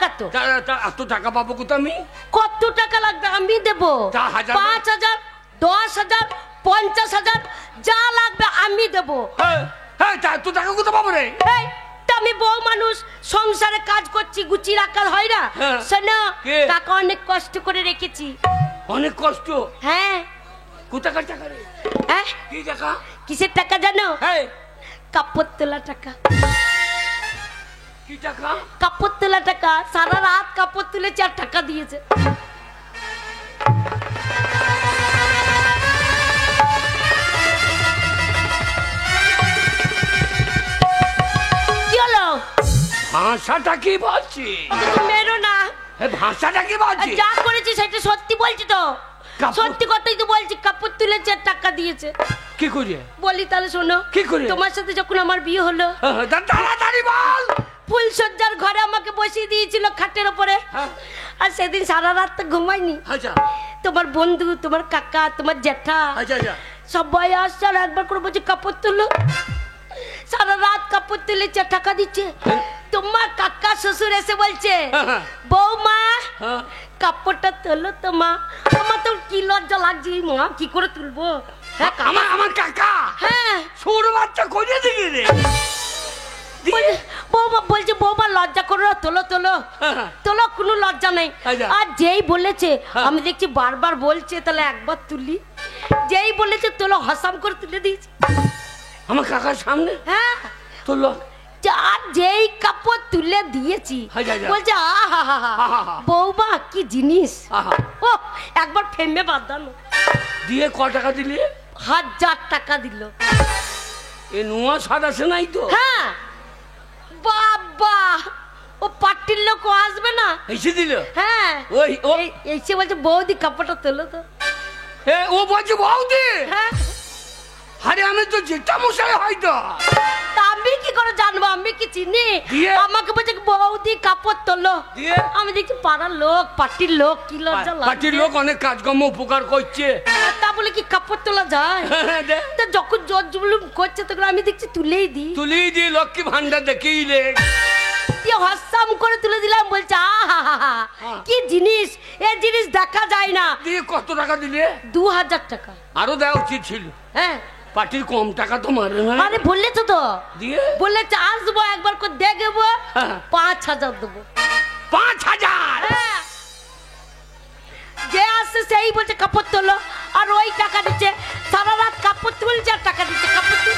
দরকার তো। এত টাকা পাবো কোথা আমি? কত টাকা লাগবে আমি দেবো। 5,000, 10,000, 50,000 যা লাগবে আমি দেবো। এত টাকা কোথা পাবো রে? আমি বউ মানুষ, সংসারে কাজ করছি, গুছিয়ে রাখা হয় না। শোনো, টাকা অনেক কষ্ট করে রেখেছি। অনেক কষ্ট? হ্যাঁ। কোথাকার টাকা রে? হ্যাঁ, কি টাকা? কিসের টাকা জানো? কাপড় তোলা টাকা। কি টাকা? কাপড় তোলা টাকা। সারা রাত কাপড় তুলেছে আর টাকা দিয়েছে। কি হলো? ভাষাটা কি বলছি? মেরো না। ভাষাটা কি বলছি? যা করেছি সেটা সত্যি বলছি তো। সত্যি কথাই তো বলছি। কাপড় তুলেছে আর টাকা দিয়েছে। কি করে বলি তাহলে শোনো। কি করে? তোমার সাথে যখন আমার বিয়ে হলো, তাড়াতাড়ি বল। ফুলসজ্জার ঘরে আমাকে বসিয়ে দিয়েছিল খাটের উপরে। আর সেদিন সারা রাত তো ঘুমাইনি। তোমার বন্ধু, তোমার কাকা, তোমার জ্যাঠা সবাই আসছে আর একবার করে বলছে কাপড় তুলো। সারা রাত কাপড় তুলেছে, টাকা দিচ্ছে। তোমার কাকা শ্বশুর এসে বলছে বৌমা কাপড়টা তোলো তো মা। আমার তো কি লজ্জা লাগছে মা, কি করে তুলবো? আমার কাকা? হ্যাঁ। ছোট বাচ্চা কোজে দিকে রে। বৌমা বলছে বৌমা লজ্জা করো না, তোলো তোলো তোলো, কোনো লজ্জা নেই। আর যেই বলেছে, আমি দেখছি বারবার বলছে তাহলে একবার তুলি। যেই বলেছে তোলো, হাসাম করে তুলে দিয়েছি আমার কাকার সামনে। হ্যাঁ তোলো। আর যেই কাপড় তুলে দিয়েছি বলছে বৌমা কি জিনিস। ও একবার ফেমে বাঁধানো দিয়ে ক টাকা দিলে? 1000 টাকা দিল। এ নোয়া স্বাদ আছে নাই তো? হ্যাঁ বাবা, ও পার্টির লোক আসবে না এসে দিল। হ্যাঁ ওই এসে বলছে বৌদি কাপড়টা তোলো তো। ও বলছে বৌদি? হ্যাঁ। আরে আমি তো যেটা মশাই হয়তো। আমি কি করে জানবো? আমি কি চিনি? আমাকে বলছে বৌদি কাপড় তোলো। আমি দেখছি পাড়ার লোক, পার্টির লোক, কি লজ্জা লাগে। পার্টির লোক অনেক কাজকর্ম উপকার করছে, তা বলে কি কাপড় তোলা যায়? তা যখন জোর জুলুম করছে তখন আমি দেখছি তুলেই দিই। লক্ষ্মী ভান্ডার দেখেই রে হাসাম করে তুলে দিলাম। বলছে কি জিনিস, এ জিনিস দেখা যায় না। দিয়ে কত টাকা দিলে? 2000 টাকা। আরো দেওয়া উচিত ছিল। হ্যাঁ, পার্টির কম টাকা তো মারে না। আরে বললে তো দিয়ে বলেছে আসবো একবার করে দেখবো, 5000 দেবো। 5000? যে আসছে সেই বলছে কাপড় তোলো, আর ওই টাকা দিচ্ছে। সারা রাত কাপড় তুলছে আর টাকা দিচ্ছে। কাপড় তুল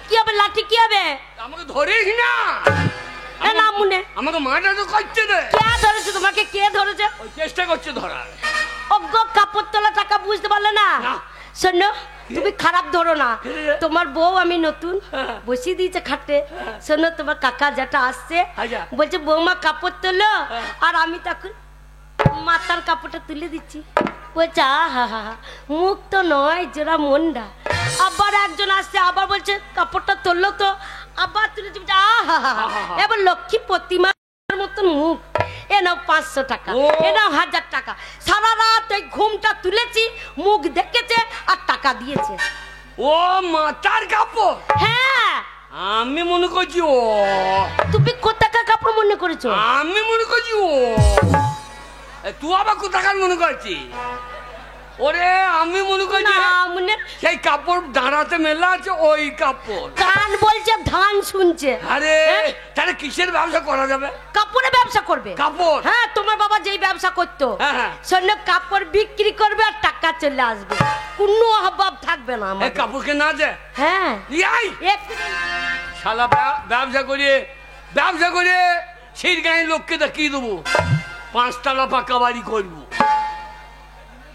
কি হবে? লাঠি কি হবে? আমাকে ধরিস না। না মনে আমাকে মাটা তো করছে রে। কে ধরেছে তোমাকে? কে ধরেছে? ওই চেষ্টা করছে ধরার। ওগো কাপড় তোলা টাকা বুঝতে পারলে না? শোনো, তুমি খারাপ ধরো না। তোমার বউ আমি নতুন বসিয়ে দিয়েছে খাটে। শোনো, তোমার কাকা যেটা আসছে বলছে বৌমা কাপড় তোলো, আর আমি তখন মাথার কাপড়টা তুলে দিচ্ছি। বলছে হা মুখ তো নয়, জোড়া মনটা। আবার একজন আসছে, আবার বলছে কাপড়টা তোললো তো, আবার তুলে দিচ্ছে। এবার লক্ষ্মী প্রতিমা মতন মুখ। এ নাও 500 টাকা, এ নাও 1000 টাকা। সারা রাত ওই ঘুমটা তুলেছি, মুখ দেখেছে আর টাকা দিয়েছে। ও মাথার কাপড়? হ্যাঁ। আমি মনে করছি ও। তুমি কোথাকার কাপড় মনে করেছো? আমি মনে করছি ও। তুই আবার কোথাকার মনে করছিস? ওরে আমি মনে করছি সেই কাপড় দাঁড়াতে মেলা আছে, ওই কাপড়। কান বলছে ধান শুনছে। আরে তাহলে কিসের ব্যবসা করা যাবে? কাপড়ের ব্যবসা করবে। কাপড়? হ্যাঁ, তোমার বাবা যেই ব্যবসা করতো, শোনো কাপড় বিক্রি করবে আর টাকা চলে আসবে, কোনো অভাব থাকবে না। আমার কাপড় কেনা আছে। হ্যাঁ, শালা ব্যবসা করে সেই গায়ে লোককে দেখিয়ে দেবো 5 তলা পাকা বাড়ি করবো,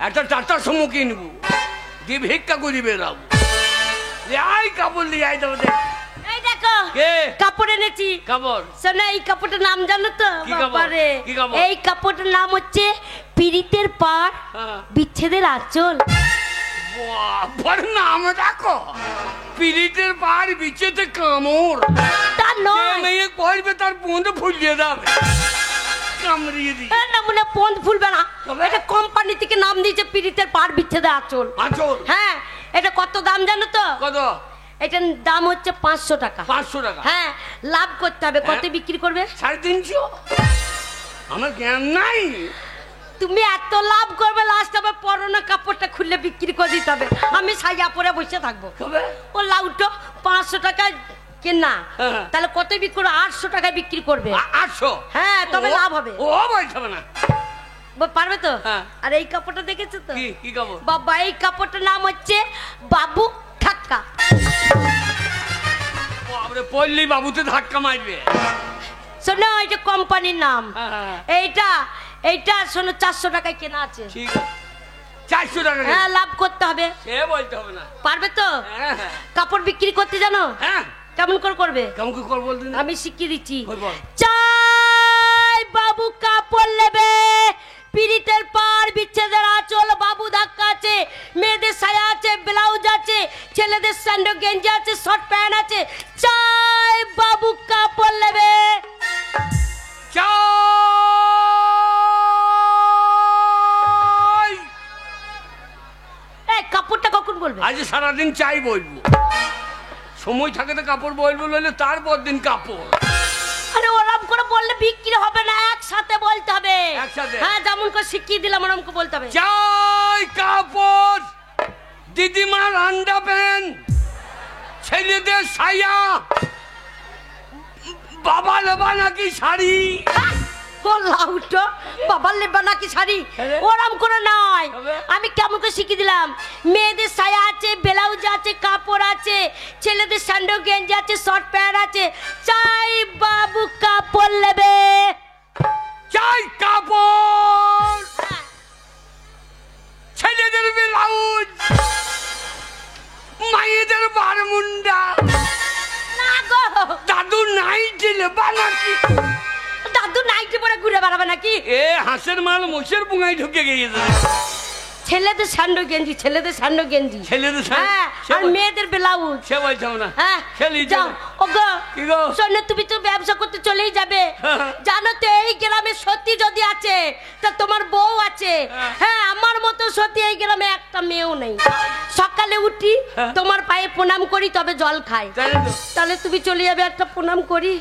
একটা টাটার সময় কিনবো, দিয়ে ভিক্ষা করি বেরাবো। কাপড় নিয়ে আই দেবো। এই দেখো কাপড় এনেছি। কাপড়? শোনো, এই কাপড়টার নাম জানো তো? এই কাপড়টার নাম হচ্ছে পীড়িতের পাড়, বিচ্ছেদের আঁচল। নাম দেখো, পীড়িতের পাড়, বিচ্ছেদের কামড়। তা নয়, মেয়ে করবে তার বন্ধু ফুলিয়ে যাবে, কামড়িয়ে দিই না মনে পন্দ ফুলবে না। এটা কোম্পানি থেকে নাম দিয়েছে পীড়িতের পাড়, বিচ্ছেদের আঁচল। আঁচল? হ্যাঁ, এটা কত দাম জানো তো? কত? এটার দাম হচ্ছে 500 টাকা। 500 টাকা? হ্যাঁ, লাভ করতে হবে। কত বিক্রি করবে? 350। আমার জ্ঞান নাই। তুমি এত লাভ করবে, লাস্ট হবে পরনে কাপড়টা খুলে বিক্রি করে দিতে হবে। আমি সাইয়া পরে বসে থাকবো। ও লাউটো 500 টাকায় কেনা, তাহলে কত বিক্রি করবে? 800 টাকায় বিক্রি করবে। 800? হ্যাঁ, তবে লাভ হবে। ও বলতে হবে না, পারবে তো? আর এই কাপড়টা দেখেছো তো? কি কাপড় বাবা? এই কাপড়টার নাম হচ্ছে বাবু ধাক্কা। পড়লি বাবুতে ধাক্কা মারবে। শোনো, এটা কোম্পানির নাম। এইটা শোনো 400 টাকায় কেনা আছে। ঠিক আছে, 400 টাকা। হ্যাঁ, লাভ করতে হবে। সে বলতে হবে না। পারবে তো? কাপড় বিক্রি করতে জানো? হ্যাঁ। কেমন করে করবে? কেমন করে করব বলতে? আমি শিখিয়ে দিচ্ছি। চাই বাবু কাপড় নেবে, পিরিতের পার বিচ্ছেদের আঁচল, বাবু ধাক্কা আছে, মেয়েদের সায়া আছে, ব্লাউজ আছে, ছেলেদের স্যান্ডো গেঞ্জি আছে, শর্ট প্যান্ট আছে। চাই বাবু কাপড় নেবে। এই কাপড়টা কখন বলবে? আজ সারাদিন চাই বলবো, সময় থাকে তো কাপড় বলবো, নইলে তারপর দিন কাপড়। আরে ওরম করে বললে বিক্রি হবে না, একসাথে বলতে হবে। একসাথে? হ্যাঁ, যেমন করে শিখিয়ে দিলাম ওরম করে বলতে হবে। চাই কাপড়, দিদিমার আন্ডা প্যান্ট, ছেলেদের সায়া, বাবা লেবা নাকি শাড়ি। লাউটো বাবার লেবা নাকি শাড়ি? ওরম করে নয়, আমি কেমন করে শিখিয়ে দিলাম। মেয়েদের সায়া আছে, ব্লাউজ আছে, কাপড় আছে, ছেলেদের স্যান্ডো গেঞ্জি আছে, শর্ট প্যান্ট আছে। চাই বাবু কাপড় নেবে। চাই কাপড়, ছেলেদের ব্লাউজ, মায়েদের বারমুন্ডা, না গো, দাদু নাইটি লেবা নাকি? দাদু নাইটি পরে ঘুরে বেড়াবে নাকি? এ হাঁসের মাল মোষের পুঙায় ঢুকে গিয়েছে। ছেলেদের স্যান্ডো গেঞ্জি, ছেলেদের স্যান্ডো গেঞ্জি, ছেলেদের হ্যাঁ, আর মেয়েদের ব্লাউজ। সে বলছো না? হ্যাঁ, খেলি যাও। ওগো কি গো? শোনো, তুমি তো ব্যবসা করতে চলেই যাবে। জানো তো এই গ্রামে সত্যি যদি আছে তা তোমার বউ আছে। হ্যাঁ, আমার মতো সত্যি এই গ্রামে একটা মেয়েও নেই। সকালে উঠি, তোমার পায়ে প্রণাম করি, তবে জল খাই। তাহলে তুমি চলে যাবে, একটা প্রণাম করি।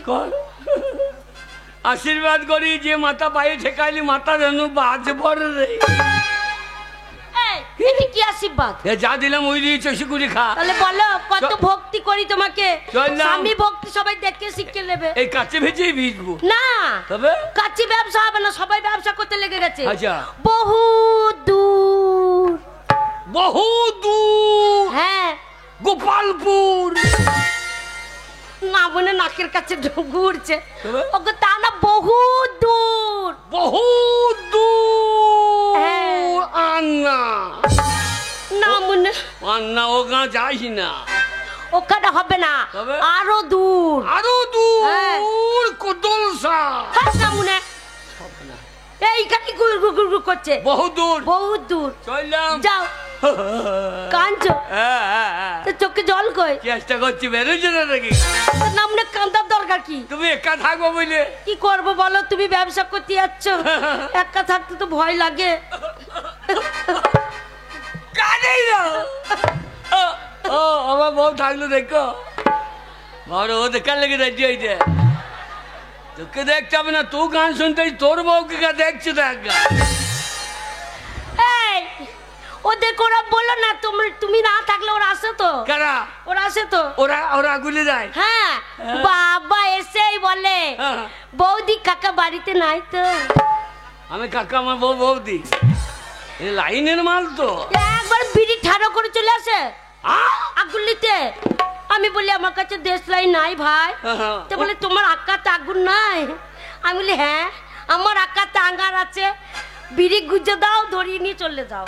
আশীর্বাদ করি, যে মাথা পায়ে ঠেকাইলি মাথা যেন বাজ পড়ে রে। এই কি আশীর্বাদ? যা দিলাম ওই দিয়ে চষি করে খা। তাহলে বলো কত ভক্তি করি তোমাকে। চললাম। আমি ভক্তি সবাই দেখে শিখে নেবে। এই কাছে ভেজেই ভিজবো না, তবে কাছে ব্যবসা হবে না, সবাই ব্যবসা করতে লেগে গেছে। আচ্ছা, বহু দূর। বহু দূর? হ্যাঁ, গোপালপুর। না মনে নাকের কাছে ঘুরছে। ওগো তা না, বহু দূর। বহু দূর আন্না। না মনে আন্না ও গা যাই না, ওখানে হবে না, আরো দূর। আরো দূর কোদলসা। না মনে এইখানে গুর গুর গুর গুর করছে। বহু দূর, বহু দূর। চললাম। যাও। কাঁদছো? চোখে জল কই? চেষ্টা করছি বেরোচ্ছে না নাকি? নামনে কান্দার দরকার কি? তুমি একা থাকবো বলে। কি করবো বলো, তুমি ব্যবসা করতে যাচ্ছ, একা থাকতে তো ভয় লাগে। কাঁদেই না। ও আমার বউ থাকলে দেখো, বড় ও দেখার লেগে রেডি হয়েছে। তোকে দেখতে হবে না, তুই গান শুনতে, তোর বউকে দেখছি তো এক গান। এই ওদের ওরা বললো না, তুমি না থাকলে ওরা আসে তো? কারা? ওরা আসে তো। ওরা গুলি যায়? হ্যাঁ, বাবা এসেই বলে বৌদি কাকা বাড়িতে নাই তো। আমি কাকা, আমার বউ বৌদি, লাইনের মাল তো। একবার বিড়ি ঠাড়ো করে চলে আসে আগুন নিতে। আমি বলি আমার কাছে দেশলাই নাই ভাই। তো বলে তোমার আকাতে আগুন নাই? আমি বলি হ্যাঁ, আমার আকাতে আঙ্গার আছে, বিড়ি গুজে দাও, ধরিয়ে নিয়ে চলে যাও।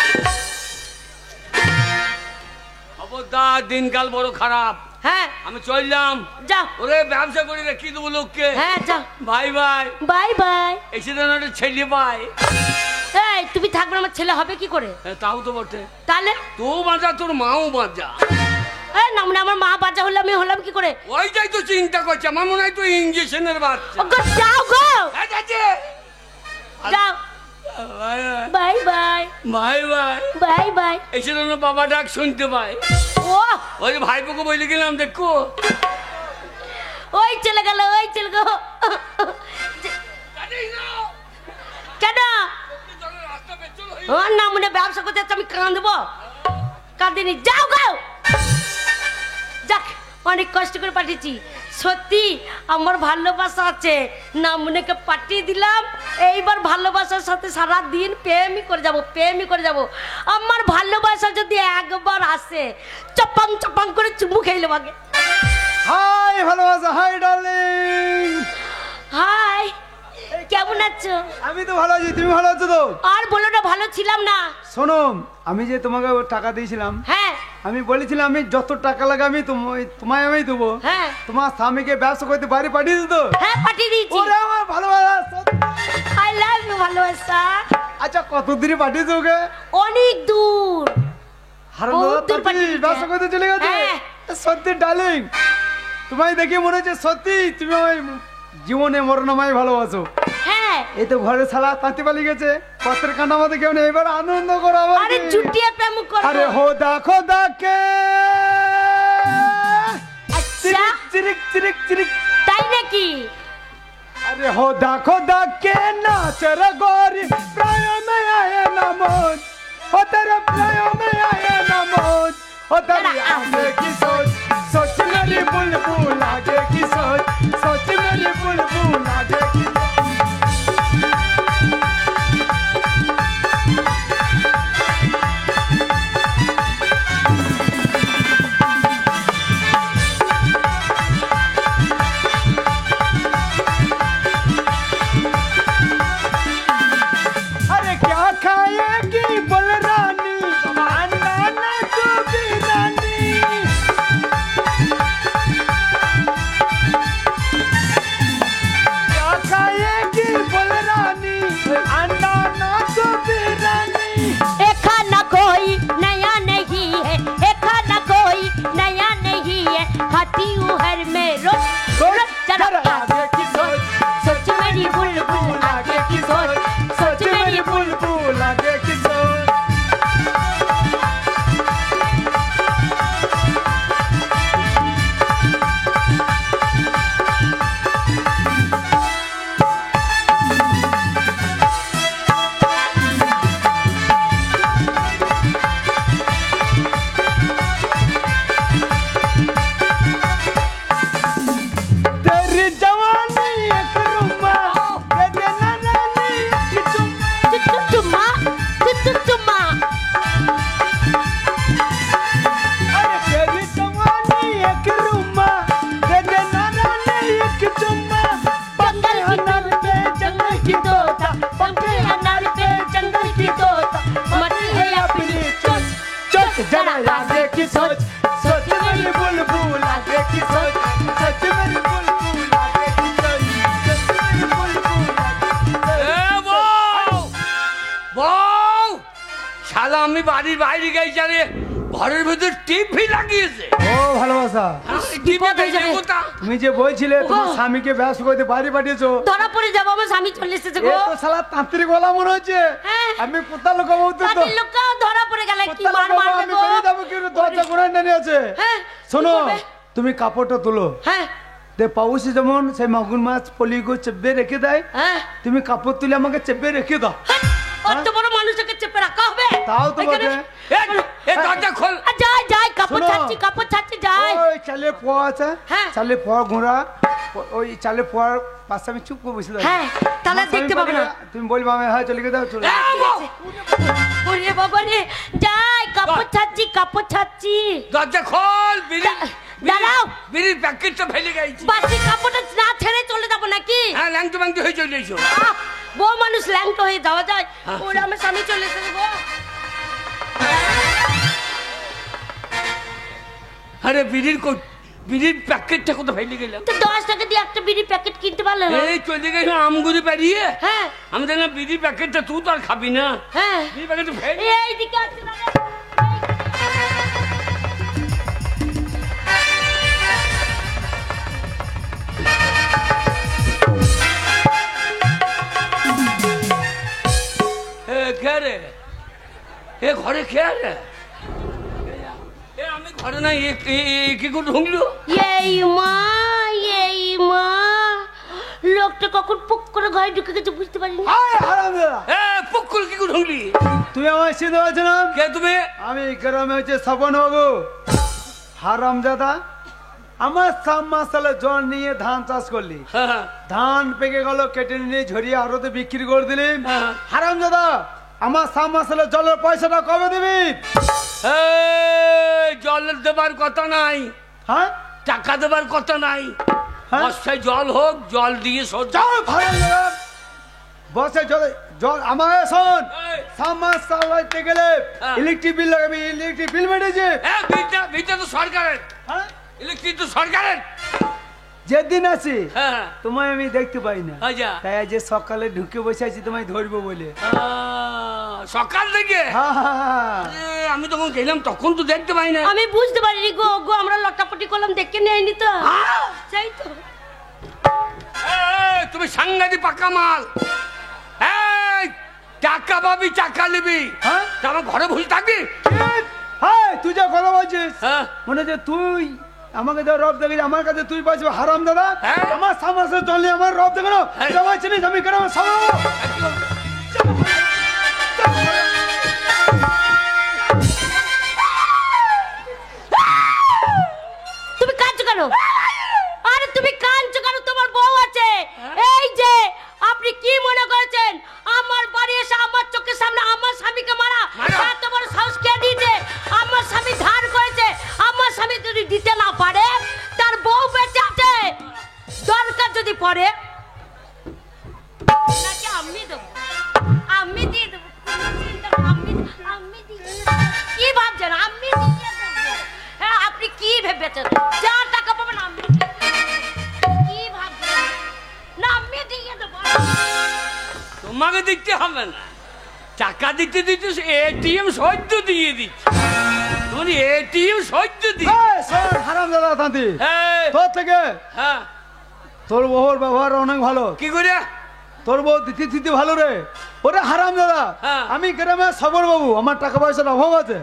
খবরদার, দিনকাল বড় খারাপ। হ্যাঁ, আমি চললাম। যাও। ওরে ব্যবসা করে রেখে দেবো লোককে। হ্যাঁ, যাও। Bye bye. Bye bye. এসে যেন একটা ছেলে পাই। এই তুমি থাকবে, আমার ছেলে হবে কি করে? তাও তো বটে। তাহলে তো বাঁচা, তোর মাও বাঁচা। এই না মানে আমার মা বাচ্চা হলে আমি হলাম কি করে? ওইটাই তো চিন্তা করছে, আমার মনে হয় তো ইঞ্জেকশনের বাচ্চা। ওগো যাও গো, যাও। Bye bye bye bye bye bye. এসে যেন বাবা ডাক শুনতে পায়। ও ওই যে ভাইপোকে বলে গেলাম দেখো, ওই চলে গেল, ওই চলে গেল। কেন ওর না মনে ব্যবসা করতে যাচ্ছে, আমি কাঁদবো? কাঁদিনি, যাও গাও। যাক, অনেক কষ্ট করে পাঠিয়েছি। সত্যি আমার ভালোবাসা আছে, না মনেকে পাঠিয়ে দিলাম। এইবার ভালোবাসার সাথে সারা দিন প্রেমই করে যাব, প্রেমই করে যাব। আমার ভালোবাসা যদি একবার আসে, চপাং চপাং করে চুমু খেয়ে আগে। হাই ভালোবাসা, হাই ডার্লিং। হাই, কেমন আছো? আমি তো ভালো আছি, তুমি ভালো আছো তো? আর বলো না, ভালো ছিলাম না। শোনো, আমি যে তোমাকে টাকা দিয়েছিলাম, হ্যাঁ আমি বলেছিলাম আমি যত টাকা লাগে আমি তোমায় আমি দেবো। হ্যাঁ তোমার স্বামীকে ব্যবসা করতে বাড়ি পাঠিয়ে দিত। হ্যাঁ, পাঠিয়ে দিয়েছি। ওরে আমার ভালোবাসা। আই লাভ ইউ ভালোবাসা। আচ্ছা, কত দূরে পাঠিয়েছো ওকে? অনেক দূর। হারাম বহুত দাদা, দূর পাঠিয়ে তাড়াতাড়ি দিতে। ব্যবসা করতে চলে গেছে। হ্যাঁ। সত্যি ডার্লিং, তোমায় দেখে মনে হচ্ছে সত্যি তুমি আমায় জীবনে মরণময় ভালোবাসো। হ্যাঁ, এই তো ঘরে শালা তাঁতি পালিয়ে গেছে, পত্রের কান্না আমাদের কেউ নেই, এবার আনন্দ করো আবার। আরে জুটিয়ে প্রেম করো। আরে হোদা খোদা কে, আচ্ছা, চিরিক চিরিক চিরিক। তাই নাকি? अरे होदा खोदा के नाच रगोरी प्रायो में आए नमोज, हो तेरे प्रायो में आए नमोज, हो तेरी आगे की सोच, सोच मेरी बुलबुल आगे की सोच, सोच मेरी बुलबुल आगे की सोच। अरे क्या खाएगी बोल रानी, अंडा ना तू भी रानी। क्या खाएगी बोल रानी, अंडा ना तू भी रानी। ये खाना कोई नया नहीं है, ये खाना कोई नया नहीं है, खाती हूँ हर में रोज रोज। चलो आगे की सोच, सोच मेरी बुलबुल आगे की सोच, सोच मेरी बुलबुल आगे की सोच। तेरी जवानी एक रुमा, दे देना रानी एक चुम्मा। चुम्मा चुम्मा। अरे तेरी जवानी एक रुमा, दे देना रानी एक चुम्मा। जंगल की तर पे जंगल की तोता, पंखे अनार पे जंगल की तोता, मटी है अपनी चोट चोट जरा आगे की सोच, सोच मेरी बुलबुल आगे की सोच, सोच मेरी बुलबुल आगे की सोच, सोच मेरी बुलबुल आगे की सोच। এ বউ, বউ, শালা আমি বাড়ির বাইরে গেছি, আরে ঘরের ভিতর টিভি লাগিয়েছে। ও ভালোবাসা, টিভি হয়ে যাবে। কোথা? তুমি যে বলছিলে তোমার ওগো। স্বামীকে ব্যবসা করতে বাড়ি পাঠিয়েছো, ধরা পড়ে যাবো, আমার স্বামী চলে এসেছে এ গো। তো শালা তান্ত্রিক গলা মনে হচ্ছে। হ্যাঁ। আমি কোথা লোকাবো তো? বাড়ির লোকও ধরা পড়ে গেলে কি কোথা মার লোকাবো? মারবে আমি গো। বেরিয়ে যাবো, কেউ দরজা গোড়ায় নেমে আছে। হ্যাঁ, শোনো, কি করবে? তুমি কাপড়টা তোলো। হ্যাঁ দে পাউসে যেমন সেই মাগুর মাছ পলিগো চেপে রেখে দেয়, হ্যাঁ তুমি কাপড় তুলে আমাকে চেপে রেখে দাও। অত বড় মানুষকে চেপে রাখা হবে? তাও তো এখানে- বটে। এ দরজা খোল। যাই যাই, কাপড় শোনো। ছাড়ছি, কাপড় ছাড়ছি, যাই। ওই চালে পোয়া আছে, হ্যাঁ। চালে পোয়া ঘোড়া, ওই চালে পোয়ার পাশে আমি চুপ করে বসে থাকি। হ্যাঁ, তাহলে আমার দেখতে স্বামী পাবে না। পাঠিয়ে- তুমি বলবে আমি হ্যাঁ চলে গেছে চলে এ বউ, ওরে বাবা রে, যাই, কাপড় ছাড়ছি, কাপড় ছাড়ছি। দরজা খোল। দাঁড়াও। বিড়ির প্যাকেটটা ফেলে গেছি। বাসি কাপড়টা না ছেড়ে চলে যাবো নাকি? হ্যাঁ, ল্যাংটু ম্যাংটু হয়ে চলে এসো। আহ, বউ মানুষ ল্যাংটো হয়ে যাওয়া যায়? হ্যাঁ। ওরে আমার স্বামী চলে এসেছে গো। আরে বিড়ির প্যাকেটটা কোথায় ফেলে গেলাম? তো 10 টাকা দিয়ে একটা বিড়ি প্যাকেট কিনতে পারলে না? এই চলে গেছে আমগুড়ি পেরিয়ে। হ্যাঁ আমি দেখলাম বিড়ির প্যাকেটটা তুই তো আর খাবি না, হ্যাঁ, বিড়ির প্যাকেটটা ফেলে। এইদিকে আছে না রে? এ ঘরে খেয়ে আছে এ আমি ঘরে নাই কি করে ঢুকলো এই মা লোকটা কখন পুক করে ঘরে ঢুকে গেছে বুঝতে পারিনি। এ পুকুর কি করে ঢুকলি তুমি আমার চিনতে পারছো না? কে তুমি আমি গ্রামে হচ্ছে স্বপন বাবু হারামজাদা। আমার 3 মাস সালে জল নিয়ে ধান চাষ করলি, হ্যাঁ ধান পেকে গেল, কেটে নিয়ে ঝরিয়ে আরতে বিক্রি করে দিলি। হারামজাদা আমার 3 মাস সালে জলের পয়সাটা কবে দিবি? জল দেবার কথা নাই, হ্যাঁ টাকা দেবার কথা নাই, হ্যাঁ? বর্ষায় জল হোক, জল দিয়ে সহ্য। যাও হারামজাদা, বসে জলে জল আমার শোন, 3 মাস চালাইতে গেলে ইলেকট্রিক বিল লাগাবি, ইলেকট্রিক বিল বেড়েছে। হ্যাঁ বিলটা তো সরকারের, হ্যাঁ ইলেকট্রিক তো সরকারের। যেদিন আছি হ্যাঁ তোমায় আমি দেখতে পাই না, আচ্ছা তাই আজ যে সকালে ঢুকে বসে আছি তোমায় ধরবো বলে। সকাল থেকে হ্যাঁ, হ্যাঁ, হ্যাঁ। আমি তখন গেলাম, তখন তো দেখতে পাই না। আমি বুঝতে পারিনি গো আমরা লটাপটি করলাম দেখে নেয়নি তো। সেই তো তুমি সাংঘাতিক পাকা মাল। এই টাকা পাবি, টাকা নিবি, হ্যাঁ? তা আমার ঘরে বসে থাকবি? হ্যাঁ তুই যা কথা বলছিস হ্যাঁ মনে হচ্ছে তুই আমাকে তো রব দেখে আমার কাছে তুই পাচ্ছি হারাম দাদা। হ্যাঁ? আমার সামাসে চললে আমার রব দেখে না, হ্যাঁ। জামাই চিনিস আমি কেন সামাবো? তুমি কাঁদছো কেন? আরে তুমি কাঁদছো কেন? তোমার বউ আছে। এই যে আপনি কি মনে করেছেন আমার বাড়ি এসে আমার চোখের সামনে আমার স্বামীকে মারা? এত বড় সাহস কে দিয়েছে? আমার স্বামী ধার করেছে, আমার স্বামী যদি দিতে না পারে তার বউ বেঁচে আছে, দরকার যদি পড়ে নাকি আমি দেবো, আমি দিয়ে দেবো, কোনো চিন্তা নেই, আমি দিয়ে দেবো। কি ভাবছেন আমি দিয়ে দেবো? হ্যাঁ আপনি কি ভেবেছেন যা টাকা পাবেন আমি দিয়ে দেবো? কি ভাবছেন? না আমি দিয়ে দেবো। তোমাকে দিতে হবে না, টাকা দিতে দিতে এটিএম সহ্য দিয়ে দিচ্ছে, তুমি এটিএম সহ্য দিচ্ছে। এই শোন হারাম দাদা তান্তি, হ্যাঁ তোর থেকে হ্যাঁ তোর বউর ব্যবহার অনেক ভালো, কি করে? তোর বউ দিতে দিতে ভালো রে। ওরে হারাম দাদা, হ্যাঁ। আমি গ্রামে সবর বাবু, আমার টাকা পয়সার অভাব আছে,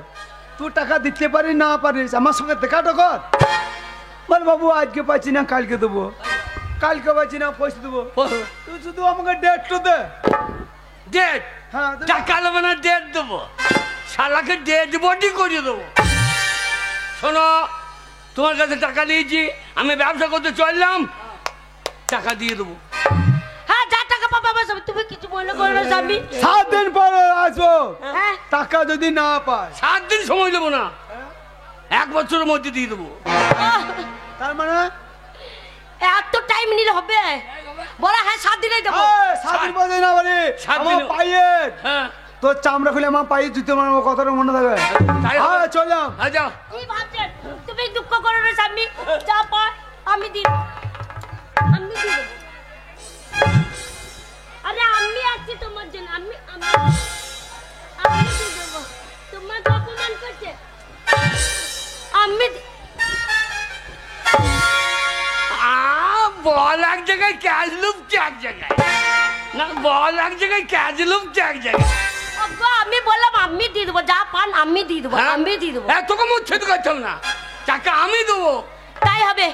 তুই টাকা দিতে পারিস না পারিস আমার সঙ্গে দেখাটা কর। বল বাবু আজকে পাচ্ছি না কালকে দেবো, কালকে পাচ্ছি না পয়সা দেবো, তুই শুধু আমাকে ডেট তো দে। ডেট? হ্যাঁ টাকা দেবো না ডেট দেবো? শালাকে ডেট বডি করে দেবো। শোনো, তোমার কাছে টাকা নিয়েছি, আমি ব্যবসা করতে চললাম, টাকা দিয়ে দেবো। হ্যাঁ যা টাকা পাবে আমার স্বামী, তুমি কিছু মনে করো না স্বামী। 7 দিন পরে আসবো, হ্যাঁ টাকা যদি না পায় 7 দিন সময় দেবো না, 1 বছরের মধ্যে দিয়ে দেবো। তার মানে এত টাইম নিলে হবে? বলা হ্যাঁ 7 দিনেই দেবো। 7 দিন পরে না পারি 7 আমার দিন। পায়ের হ্যাঁ তোর চামড়া খুলে আমার পায়ে জুতো মারবো, কথাটা মনে থাকবে। তাই হবে। হ্যাঁ চললাম। হ্যাঁ যাও। কি ভাবছেন? তুমি দুঃখ করো না স্বামী, যা পায় আমি দিই, আমি দিয়ে দেবো। আরে আমি আছি তোমার জন্য, আমি আমি আমি দিয়ে দেবো। তোমাকে অপমান করছে, আমি বল এক জায়গায়, ক্যাশ লুপছে এক জায়গায়, না বল এক জায়গায়, ক্যাশ লুপছে এক জায়গায়। ওগো, আমি বললাম আমি দিয়ে দেবো, যা পান আমি দিয়ে দেবো, হ্যাঁ? আমি দিয়ে দেবো। তোকে মুচ্ছেদ করতাম না, টাকা আমি দেবো। তাই হবে,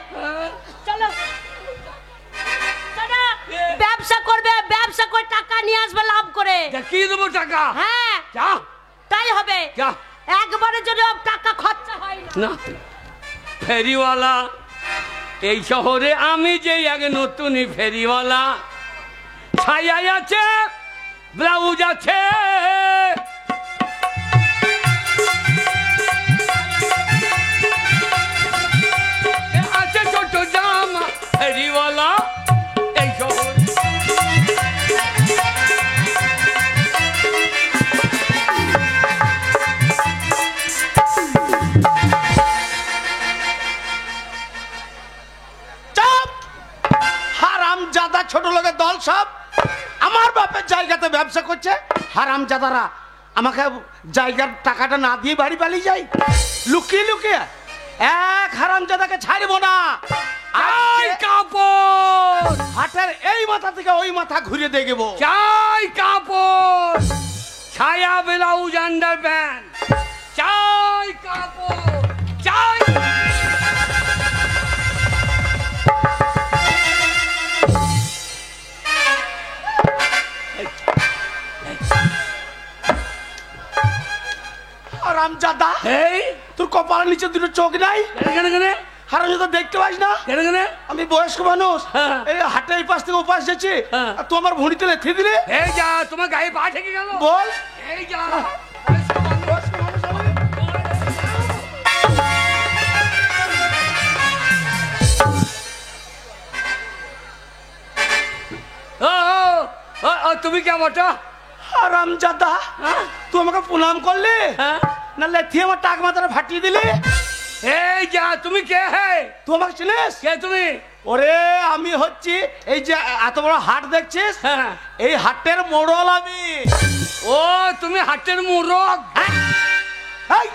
চলো চলো, ব্যবসা করবে, ব্যবসা করে টাকা নিয়ে আসবে লাভ করে। কি দেবো টাকা? হ্যাঁ যা তাই হবে, যা। একবারের জন্য টাকা খরচা হয় না। না ফেরিওয়ালা, এই শহরে আমি যে আগে নতুনই ফেরিওয়ালা, ছায়া আছে, ব্লাউজ আছে, আছে ছোট জামা, ফেরিওয়ালা এই শহরে। হারামজাদা ছোট লোকের দল সব আমার বাপের জায়গাতে ব্যবসা করছে। হারামজাদারা আমাকে জায়গার টাকাটা না দিয়ে বাড়ি পালিয়ে যায় লুকিয়ে লুকিয়ে। এক হারামজাদাকে ছাড়বো না। চাই কাপড়, হাটের এই মাথা থেকে ওই মাথা ঘুরে দেখবো। চাই কাপড়, ছায়া ব্লাউজ আন্ডার প্যান্ট চাই কাপড় চাই। হারামজাদা, এই তোর কপালের নিচে দুটো চোখ নাই? কেন কেন হারামজাদা দেখতে পাস না? কেন কেন? আমি বয়স্ক মানুষ, হ্যাঁ। এই হাটে এই পাশ থেকে ও পাশ যাচ্ছি, হ্যাঁ। আর তুই আমার ভুঁড়িতে লেথে দিলে। এই যা, তোমার গায়ে পা থেকে গেল। বল। এই যা, ও, ও, ও, তুমি কে বটা? হারামজাদা, হ্যাঁ? তুই আমাকে প্রণাম করলি হ্যাঁ? না লেথি আমার টাক মাথাটা ফাটিয়ে দিলি? এই যা, তুমি কে হে? তুই আমাকে চিনিস? কে তুমি? ওরে আমি হচ্ছি এই যে এত বড় হাট দেখছিস, হ্যাঁ। এই হাটের মোড়ল আমি। ও, তুমি হাটের মোরগ? এই,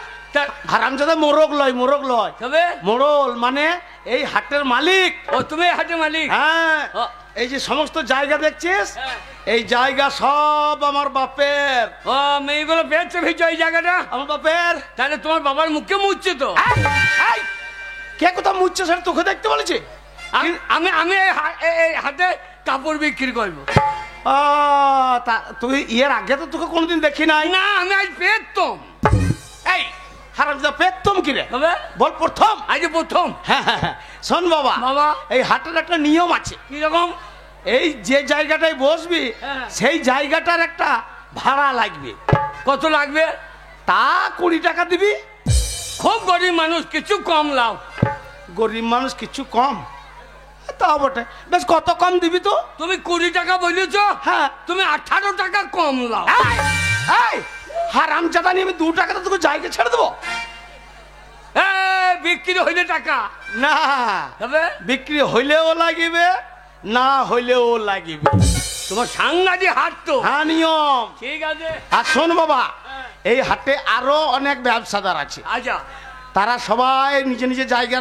হারামজাদা মোরগ লয়, মোরগ লয়, তবে মোড়ল মানে এই হাটের মালিক। ও, তুমি হাটের মালিক? হ্যাঁ, ও। এই যে সমস্ত জায়গা দেখছিস, হ্যাঁ। এই জায়গা সব আমার বাপের। ও, মেয়েগুলো পেয়েছে ভিজো এই জায়গাটা? আমার বাপের। তাহলে তোমার বাবার মুখে মুছছে তো? এই, এই, কে কোথাও মুচ্ছে সেটা তোকে দেখতে বলেছি? আমি আমি এই হাতে কাপড় বিক্রি করবো। তুই এর আগে তো তোকে কোনোদিন দেখি নাই। না, আমি আজ পেতাম। এই হারামজাদা, পেতম কি রে? তবে বল প্রথম। আজ প্রথম। হ্যাঁ হ্যাঁ হ্যাঁ, শোন বাবা, বাবা। এই হাটের একটা নিয়ম আছে। কিরকম? এই যে জায়গাটায় বসবি, হ্যাঁ। সেই জায়গাটার একটা ভাড়া লাগবে। কত লাগবে? তা 20 টাকা দিবি। খুব গরিব মানুষ, কিছু কম লাও। গরিব মানুষ কিছু কম? তা বটে, বেশ কত কম দিবি তো? তুমি 20 টাকা বলেছ, হ্যাঁ। তুমি 18 টাকা কম লাও। এই, এই, হারামজাদা নিয়ে আমি 2 টাকা তো তোকে জায়গা ছেড়ে দেবো বিক্রি হইলে টাকা না? তবে বিক্রি হইলেও লাগিবে, না হইলেও লাগিবে। তোমার সাংঘাতিক হাট তো। হ্যাঁ, নিয়ম। ঠিক আছে। আর শোন বাবা, এই হাটে আরো অনেক ব্যবসাদার আছে, আচ্ছা। তারা সবাই নিজে নিজে জায়গা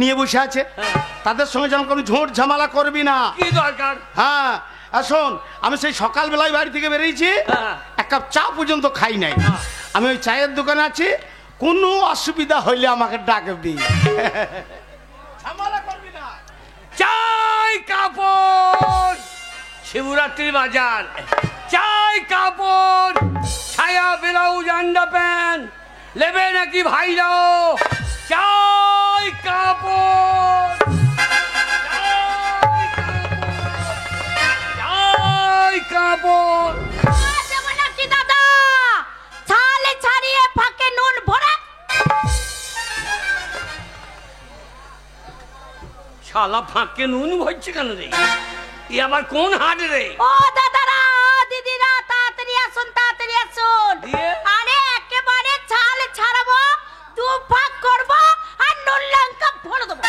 নিয়ে বসে আছে। হ্যাঁ। তাদের সঙ্গে যেন কোনো ঝোট ঝামেলা করবি না। কি দরকার? হ্যাঁ, আর শোন, আমি সেই সকালবেলায় বাড়ি থেকে বেরিয়েছি, হ্যাঁ। এক কাপ চা পর্যন্ত খাই নাই। আমি ওই চায়ের দোকানে আছি, কোনো অসুবিধা হইলে আমাকে ডাকবি। ঝামেলা করবি না। চাই কাপড়, শিবরাত্রি বাজার। চাই কাপড়, ছায়া ব্লাউজ আন্ডার প্যান্ট নেবে নাকি ভাইরাও? চাই কাপড়, চাই কাপড়। দেবো নাকি দাদা? ছালে ছাড়িয়ে ফাঁকে নুন ভরে। শালা ফাঁকে নুন ভরছে কেন রে? এ আবার কোন হাট রে? ও দাদারা, ও দিদিরা, তাড়াতাড়ি আসুন, তাড়াতাড়ি আসুন। দিয়ে? আরে একেবারে ছালে ছাড়াবো, 2 ভাগ করবো আর নুন লঙ্কা ভরে দেবো।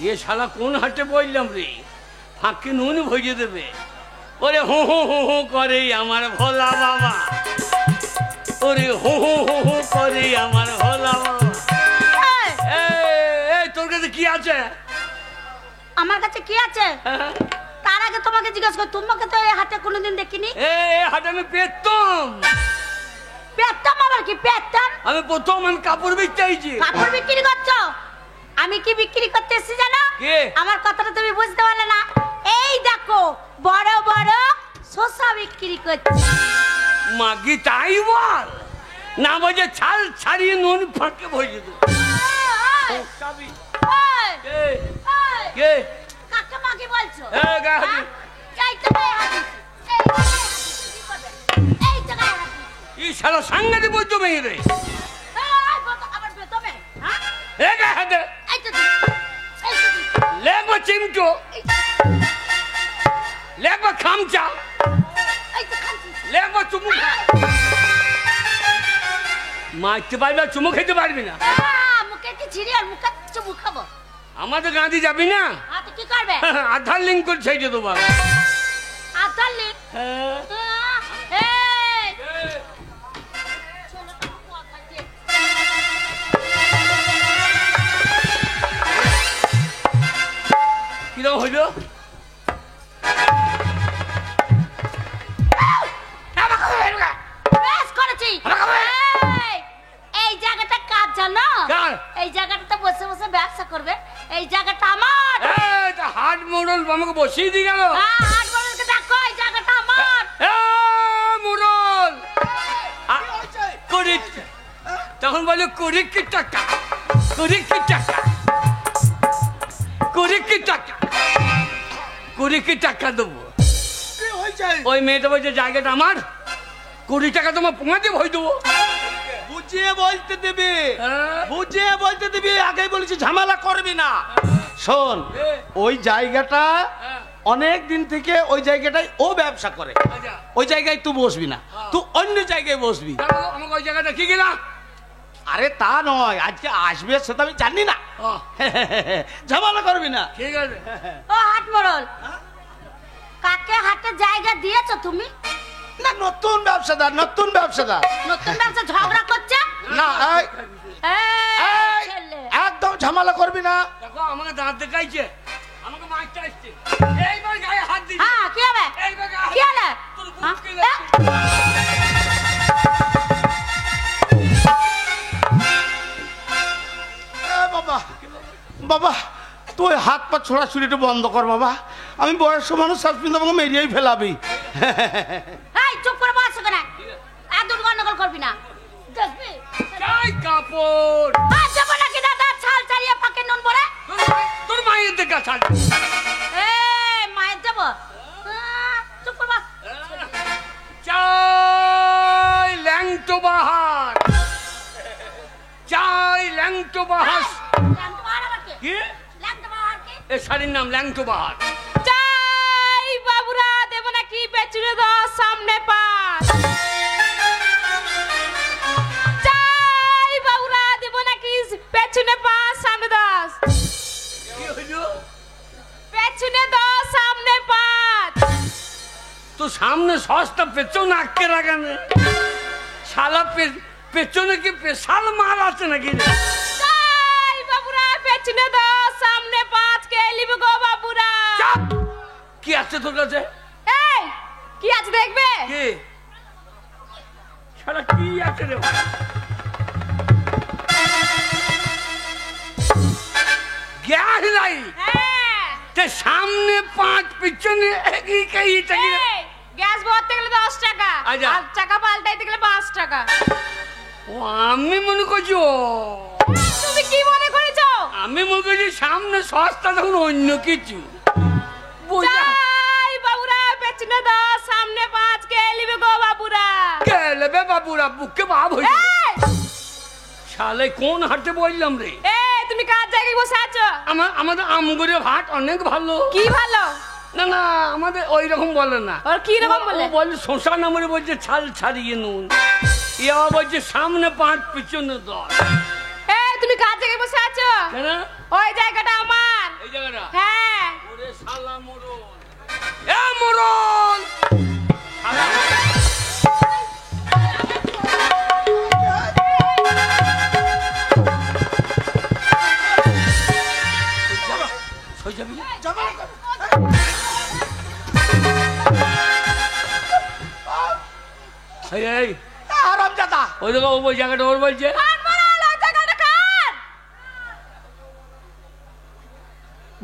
এ শালা কোন হাটে বললাম রে? ফাঁকে নুন ভরিয়ে দেবে? ওরে হু হু হু হু করে আমার ভোলা বাবা, ওরে হু হু হু হু করে আমার ভোলা বাবা। এই, এই তোর কাছে কি আছে? আমার কাছে কি আছে? হ্যাঁ? তার আগে তোমাকে জিজ্ঞেস করি, তোমাকে তো এই হাটে কোনোদিন দেখিনি। এই হাটে আমি পেতাম। পেতাম আবার কি পেতাম? আমি প্রথম আমি কাপড় বিকতে আইছি। কাপড় বিক্রি করছো? আমি কি বিক্রি করতে এসেছি জানো? কে? আমার কথাটা তুমি বুঝতে পারলে না। এই দেখো, বড় বড় শসা বিক্রি করছি। মাগি তাই বল না, বলছে ছাল ছাড়িয়ে নুন ফাঁকে ভরিয়ে দেবো। এই, চাবি। এই, কে? এই, কে? কাকে মাগি বলছো? এই গায়ে হাত হ্যাঁ? দিস। এই তো গায়ে হাত দিচ্ছি। এই তো গায়ে হাত দিচ্ছি, কি করবে? এই তো গায়ে হাত দিচ্ছি। এই শালা সাংঘাতিক বলছো মেয়ে রে। এই, আবার বেতবে, হ্যাঁ? এ গায়ে হাতে এই তো দিচ্ছি, এই তো দিচ্ছি, লেগবা চিমটো, এই তো, লেগবা খামচা, এই তো খাচ্ছি। লেগবা চুমু। মারতে পারবি আর চুমু খেতে পারবি না। মুখে কি ছিঁড়ি আর মুখে চুমু খাবো? আমাদের গাঁধি যাবি না? তো কি করবে? আধার লিঙ্ক করে ছেড়ে দেবো। আধার লিঙ্ক? হ্যাঁ। এই, ছেলেটা কথা দিয়ে। কিরকম হইল? এই জায়গাটাতে বসে বসে ব্যবসা করবে, এই জায়গাটা আমার। হাট মোড়ল আমাকে বসিয়ে দিয়ে গেল। হ্যাঁ, হাট মোড়লকে দেখো, এই জায়গাটা আমার। মোড়ল তখন বলে কুড়ি কি টাকা, কুড়ি কি টাকা, কুড়ি কি টাকা, কুড়ি কি টাকা দেবো। ওই মেয়েটা বলছে জায়গাটা আমার, 20 টাকা তোমার পোঙাতে ভয় দেবো। বুঝিয়ে বলতে দিবি, বুঝিয়ে বলতে দিবি, আগে বলেছি ঝামেলা করবি না। শোন, ওই জায়গাটা অনেক দিন থেকে ওই জায়গাটাই ও ব্যবসা করে, ওই জায়গায় তুই বসবি না, তুই অন্য জায়গায় বসবি। আমাকে ওই জায়গাটা কি গেলা? আরে তা নয়, আজকে আসবে সেটা আমি জানি না, ঝামেলা করবি না। ঠিক আছে। ও হাট মোড়ল, কাকে হাটে জায়গা দিয়েছো তুমি? না, নতুন ব্যবসাদার, নতুন ব্যবসাদার। নতুন ব্যবসা ঝগড়া করছে না, এই ছেলে, একদম ঝামেলা করবি না। দেখো আমাকে দাঁত দেখাইছে, আমাকে মারতে আসছে, এইবার গায়ে হাত দিবি। হ্যাঁ, কি হবে? এইবার গায়ে কি হলো? তোর বুক হ্যাঁ? কেলে। বাবা, বাবা তুই হাত পা ছোড়াছুড়িটা বন্ধ কর বাবা, আমি বয়স্ক মানুষ, শাসপিন আমাকে মেরিয়েই ফেলাবি। এই চুপ করে বসে কেন? একদম গন্ডগোল করবি না, দেখবি? চাই কাপড় আর যাবো নাকি দাদা, ছাল ছাড়িয়ে পাকে নুন বলে? তোর মায়ের দেখা ছাড়। মায়ের যাবো, চুপ করে বস। চাই ল্যাংটো বাহার, চাই ল্যাংটো বাহার। ল্যাংটো বাহার আবার কি? কি? ল্যাংটো বাহার কি? এ শাড়ির নাম ল্যাংটো বাহার। চাই বাবুরা দেব নাকি পেছনে দশ সামনে পাঁচ, চাই বাবুরা দেব নাকি পেছনে পাঁচ সামনে 10, কি হইলো? পেছনে 10 সামনে 5। তো সামনে সস্তা, পেছনে আটকে রাখেন শালা। পেছনে কি পেশাল মাল আছে নাকি? চাই বাবুরা পেছনে 10 সামনে 5 কে লিবে গো বাবুরা। চাপ! কি আছে তোর কাছে? এই কি আছে দেখবে? কি শালা কি আছে রে ভাই? Gas light. হ্যাঁ, তে সামনে 5 পিছনে কি এই গ্যাস ভরতে গেলে 10 টাকা, আচ্ছা। আর চাকা পাল্টাইতে গেলে 5 টাকা। ও আমি মনে করছি তুমি কি মনে করেছো? আমি মনে করছি সামনে সস্তা, তখন অন্য কিছু বুঝা চাই বাবুরা পেছনে 10 সামনে 5 কে লিবে গো বাবুরা। গেলে বে বাবুরা বুকে ভাব হয়ে যাবে। এই শালে কোন হাটে বললাম রে? এই তুমি কার জায়গায় বসে আছো? আমাদের আমগুড়ির হাট অনেক ভালো। কি ভালো? না না, আমাদের ওই রকম বলে না। ওর কি রকম বলে? ও বলে শশা নামরে বলছে ছাল ছাড়িয়ে নুন, ইয়া বলছে সামনে 5 পিছনে 10। এই তুমি কার জায়গায় বসে আছো? কেন ওই জায়গাটা আমার। এই জায়গাটা? হ্যাঁ, ওরে শালা মোড়ল, এ মোড়ল আরামজাদা, ওই দেখো ওই জায়গাটা ওর বলছে। আর বলো ওই জায়গাটা কার?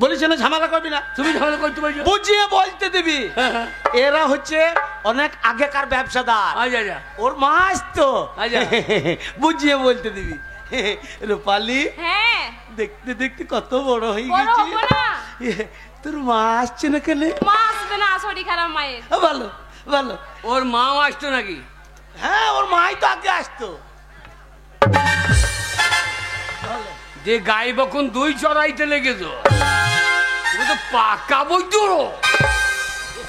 বলিস না ঝামেলা করবি না। তুমি ঝামেলা করতে বলছো? বুঝিয়ে বলতে দিবি, হ্যাঁ। এরা হচ্ছে অনেক আগেকার ব্যবসাদার, আচ্ছা আচ্ছা ওর মাস তো। আচ্ছা। বুঝিয়ে বলতে দিবি। রূপালি, হ্যাঁ, দেখতে দেখতে কত বড় হয়ে বড় গেছে। হবো না। তোর মা আসছে না কেন? মা আসবে না, শরীর খারাপ মায়ের। ভালো ভালো। ওর মাও আসতো নাকি? হ্যাঁ, ওর মাই তো আগে আসতো। যে গাই বখন 2 চড়াইতে লেগেছো, ও তো পাকা বৈদ্য।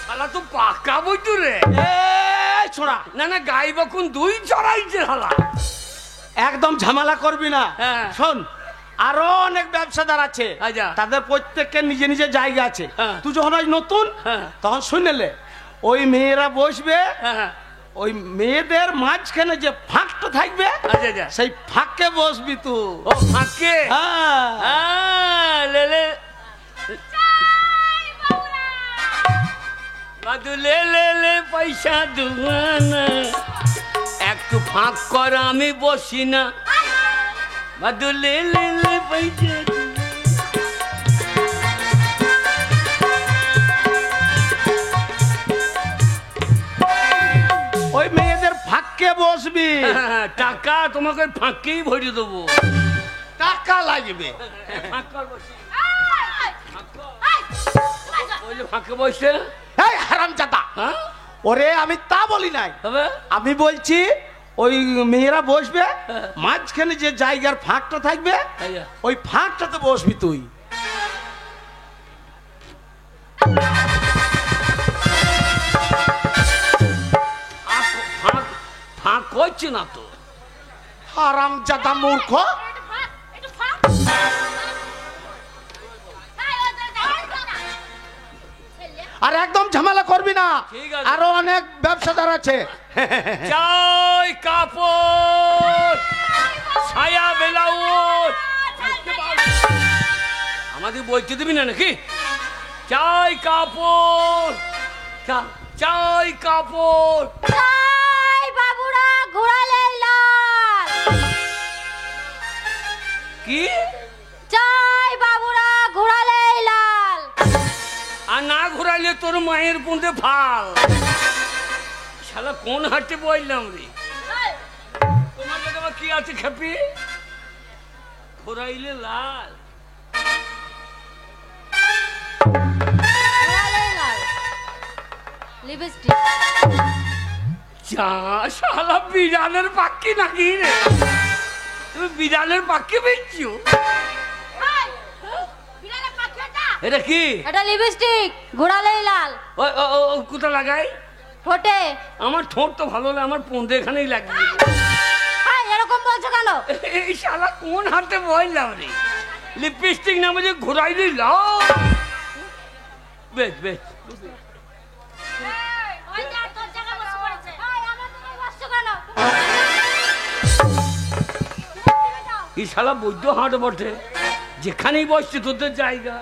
শালা তো পাকা বৈদ্য রে। এই ছোড়া, না না, গাই বখন 2 চড়াইছে শালা। একদম ঝামেলা করবি না। হ্যাঁ। শোন, আরো অনেক ব্যবসাদার আছে, আচ্ছা। তাদের প্রত্যেকের নিজে নিজে জায়গা আছে। হ্যাঁ। তুই যখন আজ নতুন, হ্যাঁ। তখন শুনেলে ওই মেয়েরা বসবে, হ্যাঁ, ওই মেয়েদের মাঝখানে যে ফাঁকটা থাকবে, আচ্ছা আচ্ছা। সেই ফাঁকে বসবি তুই। ও ফাঁকে? হ্যাঁ। লে বাদু লে লে পয়সা দুয়ানা, একটু ফাঁক কর আমি বসি না। বাদুলে লে লে বাইজে ওই মেয়েদের ফাঁকে বসবি, টাকা তোমাকে ফাঁকেই ভরে দেবো। টাকা লাগবে। ফাঁকে বসে এই হারামজাদা, হ্যাঁ ওরে আমি তা বলি নাই, হবে আমি বলছি ওই মেয়েরা বসবে, মাঝখানে যে জায়গার ফাঁকটা থাকবে আইয়া। ওই ফাঁকটাতে বসবি তুই। ফাঁক করছে না তো। হারামজাদা মূর্খ, আর একদম ঝামেলা করবি না, ঠিক আছে। আরো অনেক ব্যবসাদার আছে। চাই কাপড় ছায়া ব্লাউজ আমাদের বলতে দিবি না নাকি? চাই কাপড় চাই কাপড় চাই বাবুরা ঘোরালে লাল, কি চাই বাবুরা ঘোরালে লাল। আর না ঘুরাইলে তোর মায়ের পুঁতে ফাল। শালা কোন হাটে বললাম রে? তোমার কাছে আবার কি আছে খেপি? ঘুরাইলে লাল ঘোরালে লাল লিপস্টিক। চা শালা বিড়ালের পাখি নাকি রে? তুমি বিড়ালের পাখি বেচছো? এটা কি? এটা লিপস্টিক ঘোরালে লাল। কোথা লাগাই? ঠোঁটে। আমার ঠোঁট তো ভালো লাগে, আমার পোঁদে এখানেই লাগবে। এরকম বলছো কেন? এই শালা কোন হাতে বললাম রে? লিপস্টিক নামে যে ঘুরাইলি লাল। বেশ বেশ এই শালা বৈদ্য হাট বটে, যেখানেই বসছে তোদের জায়গা,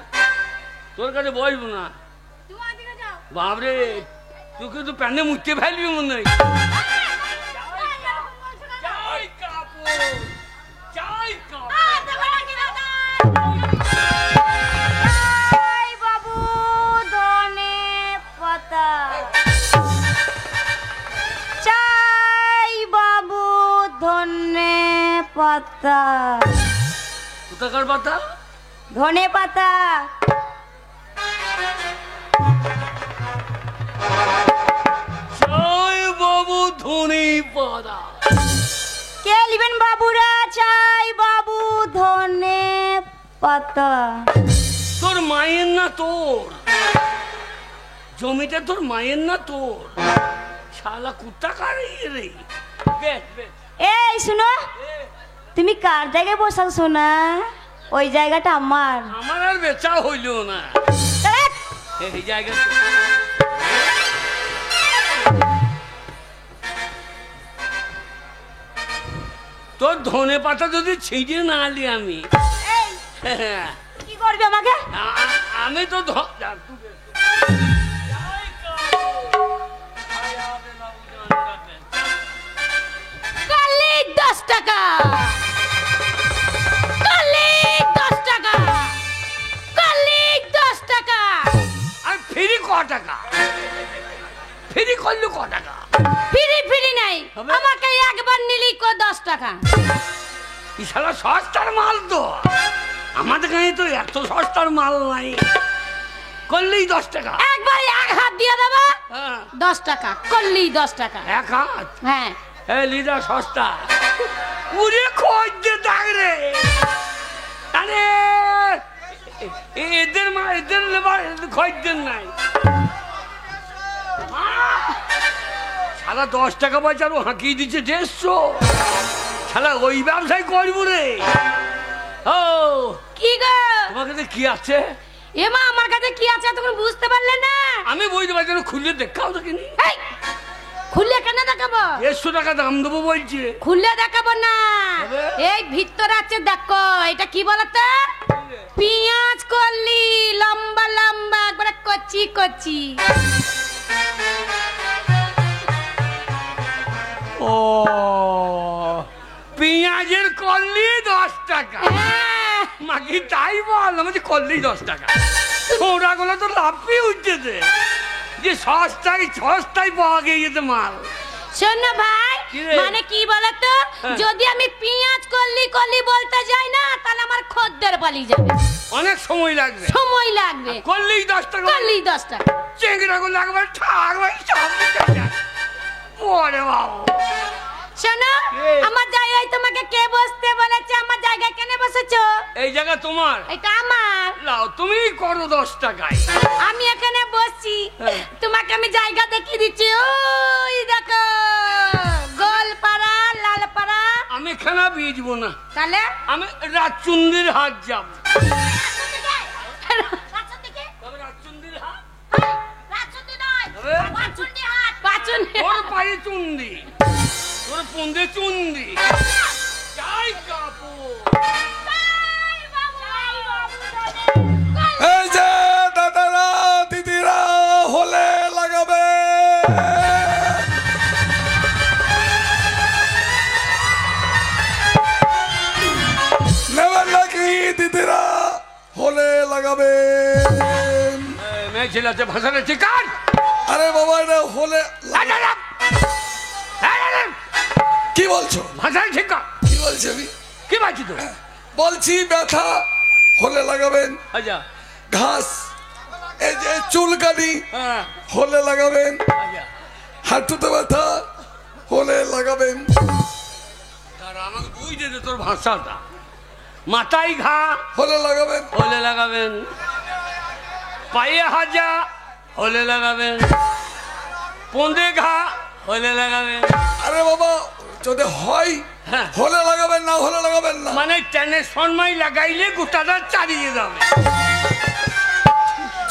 তোর কাছে বসবো না। বাবরে তুই কিন্তু প্যান্ডে মুছতে ফেলবি মনে হয়। চাই কাপড় চাই কাপড় চাই বাবু ধনে পাতা, চাই বাবু ধনে পাতা। কোথাকার পাতা? ধনে পাতা। চাই বাবু ধনে পাতা। কে লিবেন বাবুরা? চাই বাবু ধনে পাতা। তোর মায়ের না তোর? জমিটা তোর মায়ের না তোর? শালা কোথাকার রে? বেশ বেশ এই শুনো, তুমি কার জায়গায় বসাছো না? ওই জায়গাটা আমার। আমার আর বেচা হইল না ধ্যাৎ, এই জায়গা। তোর ধনে পাতা যদি ছিঁড়ে না আলি আমি, এই, কি করবে আমাকে? আমি তো কালি 10 টাকা, কালি 10 টাকা, কালি 10 টাকা। আর ফ্রি ক টাকা? ফ্রি করলো ক টাকা? ফ্রি ফ্রি নাই, হবে? আমাকে একবার নিলি 10 টাকা। এই শালা সস্তার মাল তো, আমাদের কাছে তো এত সস্তার মাল নাই। করলেই 10 টাকা। একবার এক হাত দিয়ে দেবো, হ্যাঁ 10 টাকা করলেই 10 টাকা। এক হাত। হ্যাঁ এই লিদা সস্তা উড়ে খোঁজ দে দাগ রে। আরে এদের মা এদের লেবার খোঁজ দেন নাই। শালা 10 টাকা বাজারও হাঁকিয়ে দিচ্ছে 150। শালা ওই ব্যবসায় করবো রে। ও কি গো? তোমার কাছে কি আছে? এমা আমার কাছে কি আছে তুমি বুঝতে পারলে না? আমি বুঝতে পারছি না, খুললে দেখাও তো কিনি। এই, খুললে কেন দেখাবো? 150 টাকা দাম দেবো বলছে। খুললে দেখাবো না, তবে? এই ভিতরে আছে দেখো। এটা কি বলতো? পেঁয়াজ কলি লম্বা লম্বা একবারে কচি কচি। ও পেঁয়াজ পেঁয়াজের কল্লি 10 টাকা। হ্যাঁ। মাগি তাই বল, আমি কল্লি 10 টাকা। ওরা গুলো তো লাফিয়ে উঠছে যে সস্তায় পাওয়া গিয়েছে মাল। শোনো ভাই, কি রে? মানে কি বলতো, হ্যাঁ। যদি আমি পেঁয়াজ কল্লি কল্লি বলতে যাই না, তাহলে আমার খদ্দের পালিয়ে যাবে, অনেক সময় লাগবে। সময় লাগবে। কল্লি 10 টাকা। কল্লি 10 টাকা। চেংড়া গুলো একবার ঠাক ভাই সামনে চলে ওরে বাবা। শোনো, এ। আমার জায়গায় তোমাকে কে বসতে বলেছে? আমার জায়গায় কেন বসেছো? এই জায়গা তোমার? এটা আমার। লাও তুমি করো 10 টাকায়। আমি এখানে বসছি, হ্যাঁ। তোমাকে আমি জায়গা দেখিয়ে দিচ্ছি। ওই দেখো, গোলপাড়া, লালপাড়া। আমি এখানে বেচবো না, তাহলে আমি রাজচন্দ্রের হাট যাব। তবে রাজচন্দ্রের হাট তবে তোর পায়ে চুন্দি, তোর পুন্দে চুন্দি। যাই কাপড়। এই যে দাদারা দিদিরা হলে লাগাবে, নেবেন নাকি দিদিরা হলে লাগাবে? মেয়ে ছেলেতে ভাষাটা চিকার। আরে বাবা এটা হলে কি বলছো? ভাষাটা চিকার। কি বলছি আমি? কি বাকি তো? বলছি ব্যথা হলে লাগাবেন, আচ্ছা ঘাস এই যে চুলকানি হ্যাঁ হলে লাগাবেন, আচ্ছা। হাঁটুতে ব্যথা হলে লাগাবেন। তারা আমাকে বুঝতে দে তোর ভাষাটা। মাথায় ঘা হলে লাগাবেন, হলে লাগাবেন, পায়ে হাজা হলে লাগাবেন, পন্দে ঘা হলে লাগাবেন। আরে বাবা যদি হয় হ্যাঁ। হলে লাগাবেন, না হলে লাগাবেন না। মানে টেনের সময় লাগাইলে গোটাটা চালিয়ে যাবে।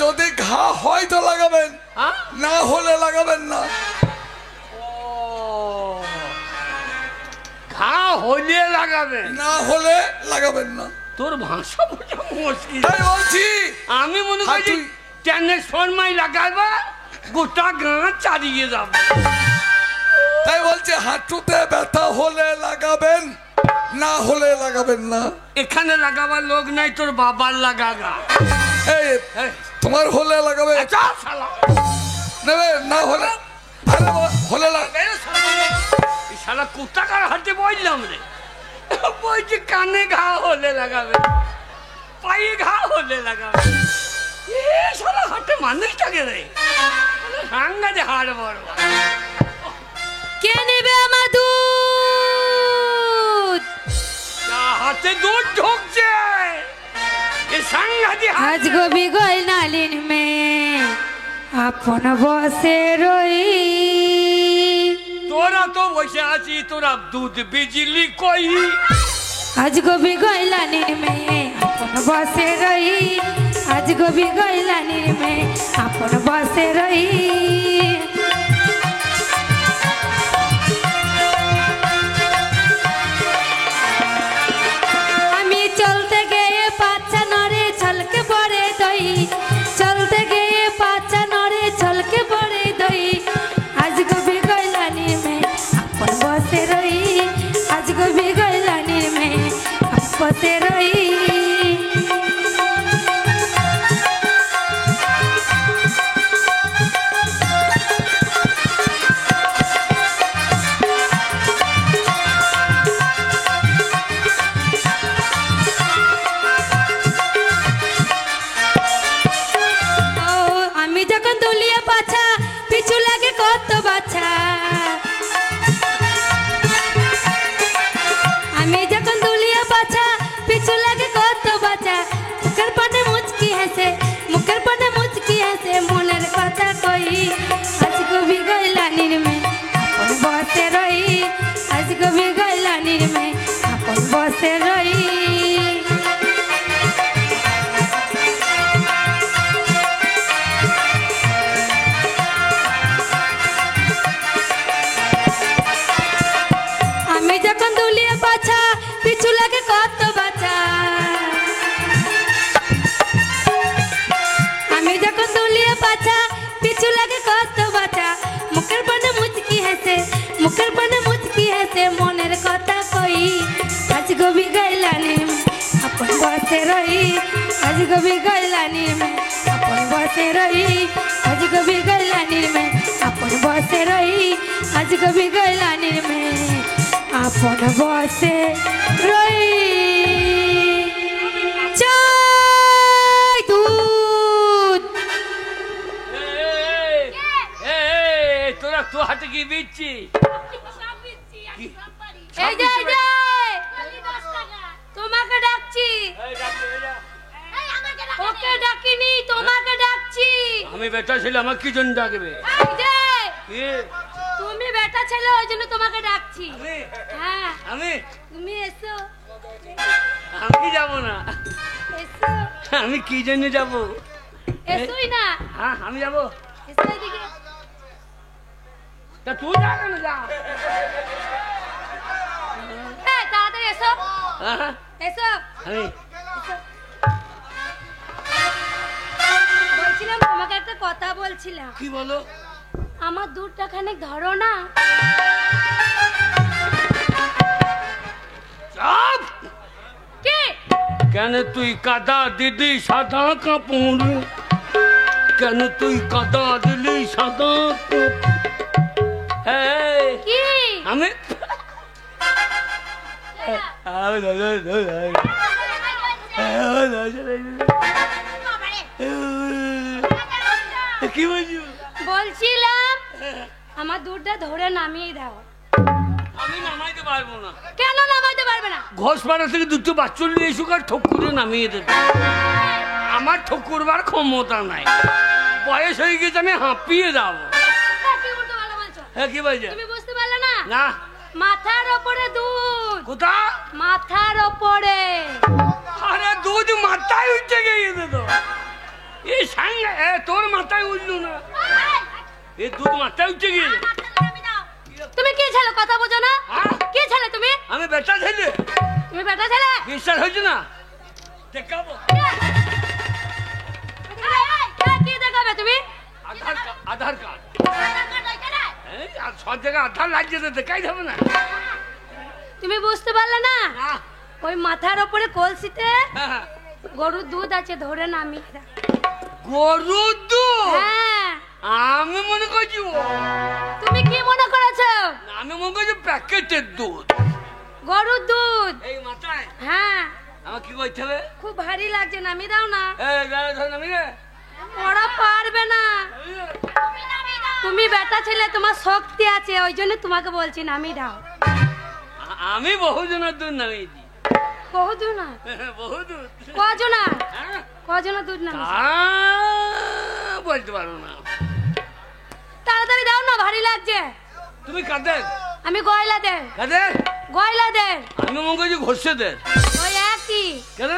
যদি ঘা হয় তো লাগাবেন, হ্যাঁ? না হলে লাগাবেন না। ও, ঘা হলে লাগাবেন, না হলে লাগাবেন না। তোর ভাষা বোঝা মুশকিল। তাই বলছি আমি মনে করছি হাতুই- টেনের সময় লাগাইবা গোটা গা চালিয়ে যাবে। তাই বলছি হাঁটুতে ব্যথা হলে লাগাবেন, না হলে লাগাবেন না। এখানে লাগাবার লোক নাই, তোর বাবার লাগাগা। এই এই, তোমার হলে লাগাবে, চল শালা। নেবে না হলে আরে বাবা, হলে এই শালা কোথাকার হাতে বললাম রে, বলছি কানে ঘা হলে লাগাবে, পায়ে ঘা হলে লাগাবে। এ শালা হাতে মানুষটাকে রে সাংঘাতে হাড় বড়। কে নেবে আমার দুধ? হাতে দুধ ঢুকছে, এ সাংঘাতে হাড়। আজ গবি গই নালিন মে আপন বসে রই। তোরা তো বসে আছি, তোরা দুধ বিজলি কই। আজ গবি গই লালিন মে আপন বসে রই। আজ গবি গই লালিন মে আপন বসে রই। আমি চলতে গিয়ে পাচ্ছা নরে ছলকে পড়ে দই। চলতে গিয়ে পাচ্ছা নরে ছলকে পড়ে দই। আজ গবি গইলানি মে আপন বসে রই। আজ গবি গইলানি মে আপন বসে রই। ও আমি যখন দুলিয়া পাছা পিছু লাগে কত বাছা। আমি যখন দুলিয়া পাছা পিছু লাগে कभी गैलानी में अपन बसे रही आज कभी गैलानी में अपन बसे रही आज कभी गैलानी में अपन बसे रही आज कभी गैलानी में अपन बसे रही चाय दूध তোরা তো হাতে কি বিচ্ছি এই যে তোমাকে ডাকছি ওকে ডাকিনি তোমাকে ডাকছি আমি বেটা ছিল আমার কি জন্য ডাকবে এই যে কি তুমি বেটা ছেলে ওই জন্য তোমাকে ডাকছি হ্যাঁ আমি তুমি এসো আমি যাব না এসো আমি কি জন্য যাব এসোই না হ্যাঁ আমি যাব এসো এদিকে তা তুই যা কেন যা এই তাড়াতাড়ি এসো হ্যাঁ এসো আমি বলছিলাম তোমাকে একটা কথা বলছিলাম কি বলো আমার দুধটা খানিক ধরো না চাপ কি কেন তুই কাদা দিদি সাদা কাপড় কেন তুই কাদা দিলি সাদা কি আমি কি বলছো বলছিলাম আমার দুধটা ধরে নামিয়ে দাও আমি নামাইতে পারবো না কেন নামাইতে পারবে না ঘোষপাড়া থেকে দুটো বাচ্চা নিয়ে এসুক আর ঠকুরে নামিয়ে দেবে আমার ঠকুরবার ক্ষমতা নাই বয়স হয়ে গেছে আমি হাঁপিয়ে যাবো কি বলতে ভালো বলছো হ্যাঁ কি বলছে তুমি বুঝতে পারলে না না মাথার ওপরে দুধ কোথা মাথার ওপরে আরে দুধ মাথায় উঠে গিয়েছে তো এই সাঙ্গে তোর মাথায় উঠলো না এই দুধ মাথায় উঠে গিয়েছে তুমি কি ছেলে কথা বোঝো না হ্যাঁ? কি ছেলে তুমি আমি বেটা ছেলে তুমি বেটা ছেলে বিশ্বাস হয়েছে না দেখাবো কি দেখাবে তুমি আধার কার্ড এই, আর সব জায়গায় আধার লাগছে তো দেখাই যাবে না তুমি বুঝতে পারলে না না। ওই মাথার ওপরে কলসিতে হ্যাঁ, গরুর দুধ আছে ধরে নামিয়ে দাও গরুর দুধ হ্যাঁ আমি মনে করছি তুমি কি মনে করেছো আমি মনে করছি প্যাকেটের দুধ গরুর দুধ এই মাথায় হ্যাঁ আমার কি করতে হবে খুব ভারী লাগছে নামিয়ে দাও না এই গাড়ি ধরে নামি রে ওরা পারবে না তুমি বেটা ছেলে তোমার শক্তি আছে ওই জন্য তোমাকে বলছি নামিয়ে দাও আমি বহুজনের দুধ নামিয়েছি কহু না বহু দুধ কজনা হ্যাঁ? কজনা দুধ নামি বলতে পারবো না তাড়াতাড়ি দাও না ভারী লাগছে তুমি কাদের আমি গয়লা দে কাদের গয়লা দে আমি মনে করছি ঘষেদের ওই একই কেন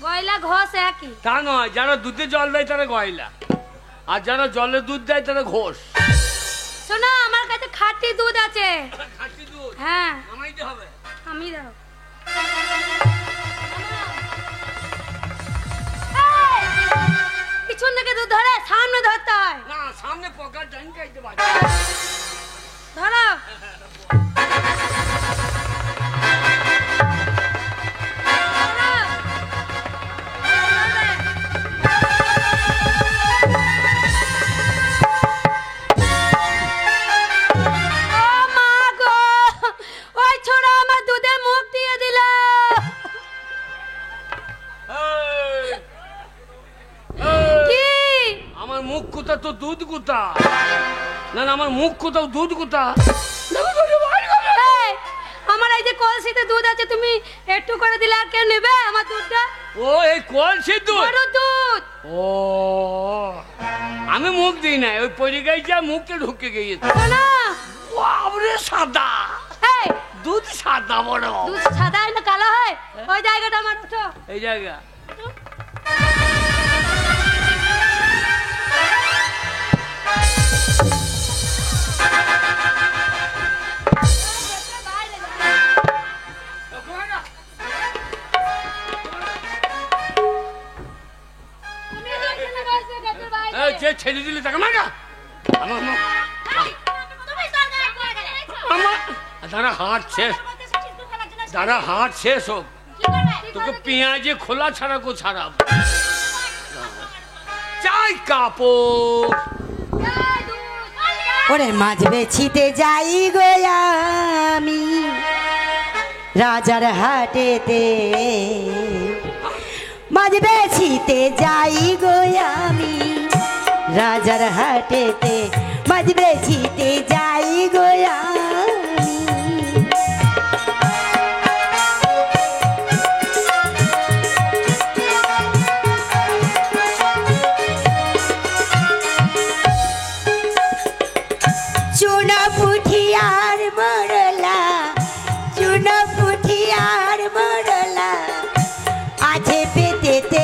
গয়লা ঘষ একই তা নয় যারা দুধে জল দেয় তারা গয়লা আর যারা জলে দুধ দেয় তারা ঘোষ শোনো আমার কাছে খাঁটি দুধ আছে খাঁটি দুধ হ্যাঁ নামাইতে হবে আমি দাও পিছন থেকে দুধ ধরে সামনে ধরতে হয় না সামনে পকার ডাইন খাইতে পারে ধরো ও মা গো, ওই ছোড়া আমার দুধে মুখ দিয়ে দিল। কি? আমার মুখ কোথা তো দুধ কোথা না না আমার মুখ কোথাও দুধ কোথা এই, আমার এই যে কলসিতে দুধ আছে তুমি একটু করে দিলে আর কেউ নেবে আমার দুধটা? ও এই কলসি দুধ গরুর দুধ। ও আমি মুখ দিই না ওই পরি গাইছে মুখে ঢুকে গিয়েছে শোনো, বাবরে সাদা এই, দুধ সাদা বড় দুধ সাদা হয় না কালো হয়? ওই জায়গাটা আমার উঠো। এই জায়গা তুমি এখানে বসে গেটের বাইরে। এই যে ছেড়ে দিলে তাকে মারা আমার মা এই, তুমি সরকার করে গেলে। আমার তারা হাঁটছে দাঁড়া হাট শেষ হোক, তোকে পেঁয়াজে খোলা ছাড়া কো ছাড়াব। চাই কাপড় ওরে মাছ বেছিতে যাই গো আমি রাজার হাটেতে, মাছ বেছিতে যাই গো আমি রাজার হাটেতে, মাছ বেছিতে যাই গো আমি। চুনা পুঠিয়ার মরলা, চুনা পুঠিয়ার মরলা আছে পেতেতে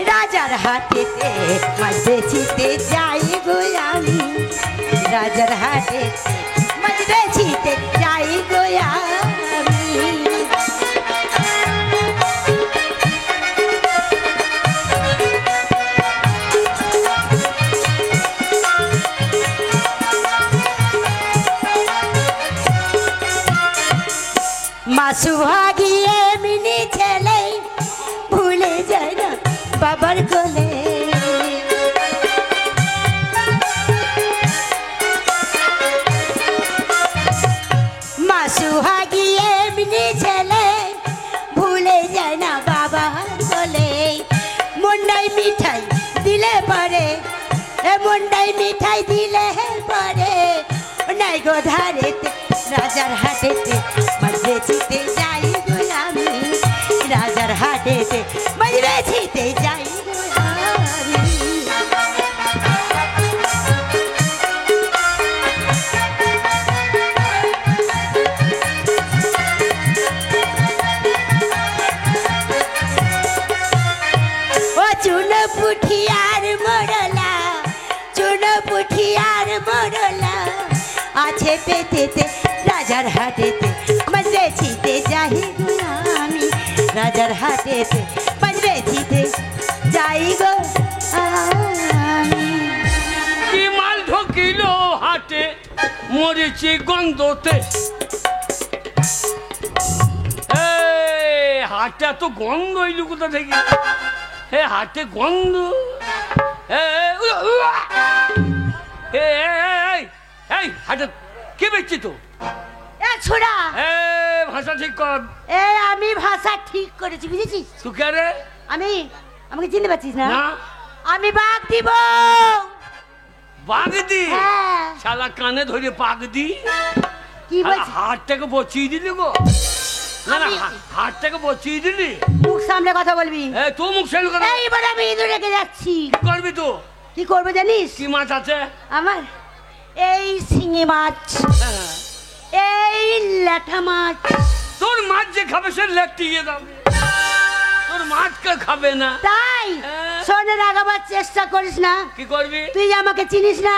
রাজার হাটেতে, মাছ বেছিতে যাই গো আমি রাজার হাটেতে, মাছ বেছিতে যাই গো আমি। মাসু ভাগিয়ে মিনি ছেলে ভুলে যায় না বাবার কোলে, মাসু ভাগিয়ে মিনি ছেলে ভুলে যায় না বাবার কোলে। মুন্ডাই মিঠাই দিলে পারে, এ মুন্ডাই মিঠাই দিলে পারে, নাই গো ধারেতে রাজার হাটেতে, মাছ বেছিতে যাই গো আমি রাজার হাটেতে, মাছ বেছিতে যাই গো আমি। ও চুন পুঠিয়ার মরলা, চুন পুঠিয়ার মরলা আছে পেতেতে রাজার হাটেতে, মাছ বেছিতে যাই গো আমি রাজার হাটেতে, মাছ বেছিতে যাই গো আমি। কি মাল ঢুকিল হাটে মরেছি গন্ধতে, হাটে এত গন্ধ হইল কোথা থেকে? হে হাটে গন্ধ, এই হাটে কে বেচছি তো? এ ছোড়া, ভাষা ঠিক কর। এ আমি ভাষা ঠিক করেছি বুঝেছিস? তুই কে রে? আমি, আমাকে চিনতে পারছিস না? না আমি বাঘ দিব। বাগদি? হ্যাঁ। শালা কানে ধরে পাগদি। কি বলছিস? হাটটাকে বচিয়ে দিলি গো? না না, হাটটাকে বচিয়ে দিলি। মুখ সামলে কথা বলবি। তুই মুখ সেল কর। এইবার আমি ইঁদুর রেখে যাচ্ছি। কি করবি তুই? কি করবে জানিস? কি মাছ আছে? আমার এই শিঙি মাছ, এই ল্যাঠা মাছ। তোর মাছ যে খাবে সে লেটিয়ে যাবে, তোর মাছ কে খাবে না? তাই শোনে রাগাবার চেষ্টা করিস না। কি করবি? তুই আমাকে চিনিস না।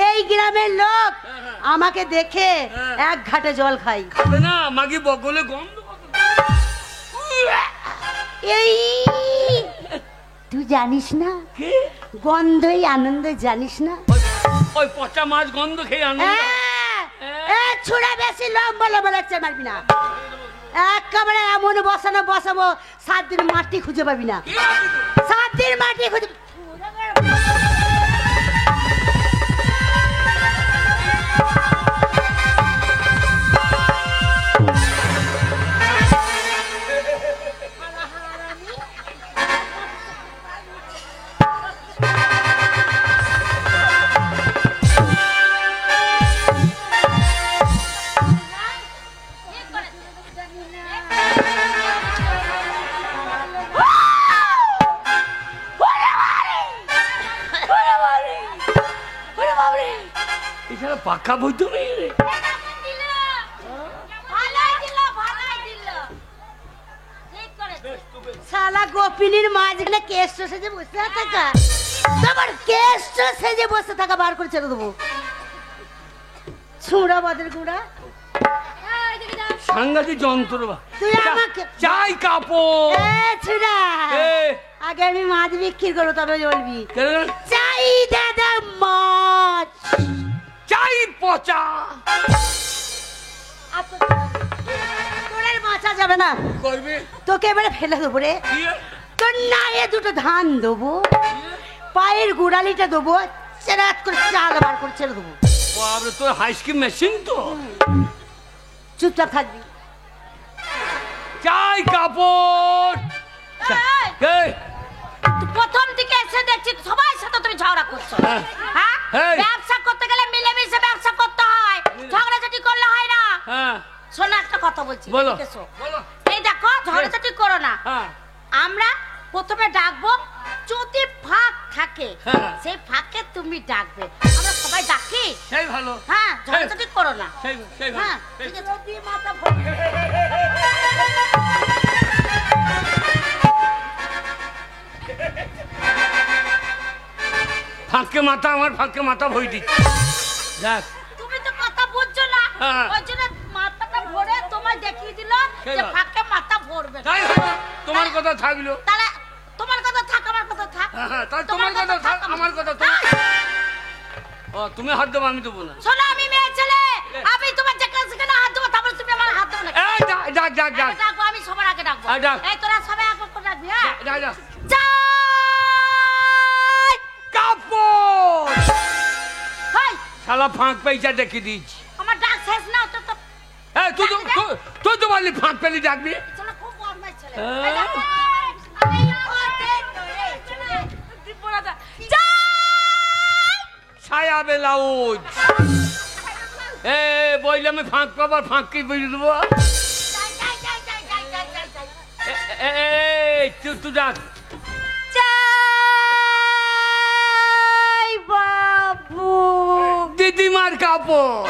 এই গ্রামের লোক হ্যাঁ। আমাকে দেখে এক ঘাটে জল খাই। খাবে না, মাগি বগলে গন্ধ। এই তুই জানিস না কি গন্ধই আনন্দ, জানিস না? ওই পচা মাছ গন্ধ খেয়ে আনন্দ। ছুড়া বেশি লম্বা লম্বা লাগছে, মারবি না। একেবারে এমন বসাবো 7 দিন মাটি খুঁজে পাবি না। 7 দিন মাটি খুঁজে। পাকা বই তুমি শালা গোপিনীর মাঝখানে কেষ্ট সেজে বসে থাকা, তোমার কেষ্ট সেজে বসে থাকা বার করে ছেড়ে দেবো। ছুঁড়া বাদের গুঁড়া, সাংঘাতিক যন্ত্র। তুই আমাকে চাই কাপড়। ছুঁড়া, আগে আমি মাছ বিক্রি করবো তবে বলবি। চাই দাদা মাছ, চাই পচা। তোরের মাছ করা যাবে না, করবি তোকে এবারে ফেলে দেবো রে। কি? তোর নায়ে দুটো ধান দেবো, পায়ের গোড়ালিটা দেবো, চেরাত করে চাল বার করে ছেড়ে দেবো। বাবরে, তোর হাইস্কিম মেশিন তো। চুপচাপ থাকবি। চাই কাপড়। এই, তুই প্রথম থেকে এসে দেখছি সবার সাথে তুমি ঝগড়া করছো। হ্যাঁ, এই। ব্যবসা করতে গেলে মিলেমিশে ব্যবসা করতে হয়, ঝগড়াঝাটি করলে হয় না। হ্যাঁ শোনো, একটা কথা বলছি, বলো এদিকে এসো। বলো। এই দেখো, ঝগড়াঝাটি করো না। হ্যাঁ আমরা প্রথমে ডাকবো, যদি ফাঁক থাকে হ্যাঁ। সেই ফাঁকে তুমি ডাকবে। আমরা সবাই ডাকি। সেই ভালো, হ্যাঁ, ঝগড়াঝাটি করো না। সেই ভালো। হ্যাঁ, ঠিক আছে। যদি মাথা ভরে- ফাঁকে মাথা, আমার ফাঁকে মাথা ভই দিচ্ছে। দেখ, তুমি তো কথা বুঝছো না, হ্যাঁ। ওই জন্য মাথাটা ভরে তোমায় দেখিয়ে দিল সেই যে ভালো। ফাঁকে মাথা ভরবে না। তাই হলো, তোমার কথা থাকলো। তাহলে তোমার কথা থাক, আমার কথা থাক। হ্যাঁ, তাহলে তোমার কথা থাক, আমার কথা থাক। ও, তুমি হাত দেবো, আমি দেবো না। শোনো, আমি মেয়ে ছেলে, আমি তোমার যেখানে সেখানে হাত দেবো, তারপর তুমি আমার হাত দেবো না। এই, ডাক, ডাক, ডাক, ডাক। আগে ডাকবো, আমি সবার আগে ডাকবো। ডাক। এই তোরা সবাই আগে করে ডাকবি, হ্যাঁ? ডাক, ডাক। যাই! কাপড়। হাই, শালা ফাঁক পেয়েছা দেখে দিয়েছি। আমার ডাক শেষ না, তো তো হ্যাঁ, তুই তো বললি ফাঁক পেলি ডাকবি। ছেলে খুব বদমাইশ ছেলে। হ্যাঁ। এই দেখো, আমি এই ছেলে, দিব্যরাজা। যাই! ছায়া বেলাউজ। এ বইলে আমি ফাঁক পাবার ফাঁক কি বুঝে দেবো। যাই, যাই, যাই, যাই, যাই, যাই, যাই, যাই। তুই ডাক। যাই বাবু। দিদিমার কাপড়।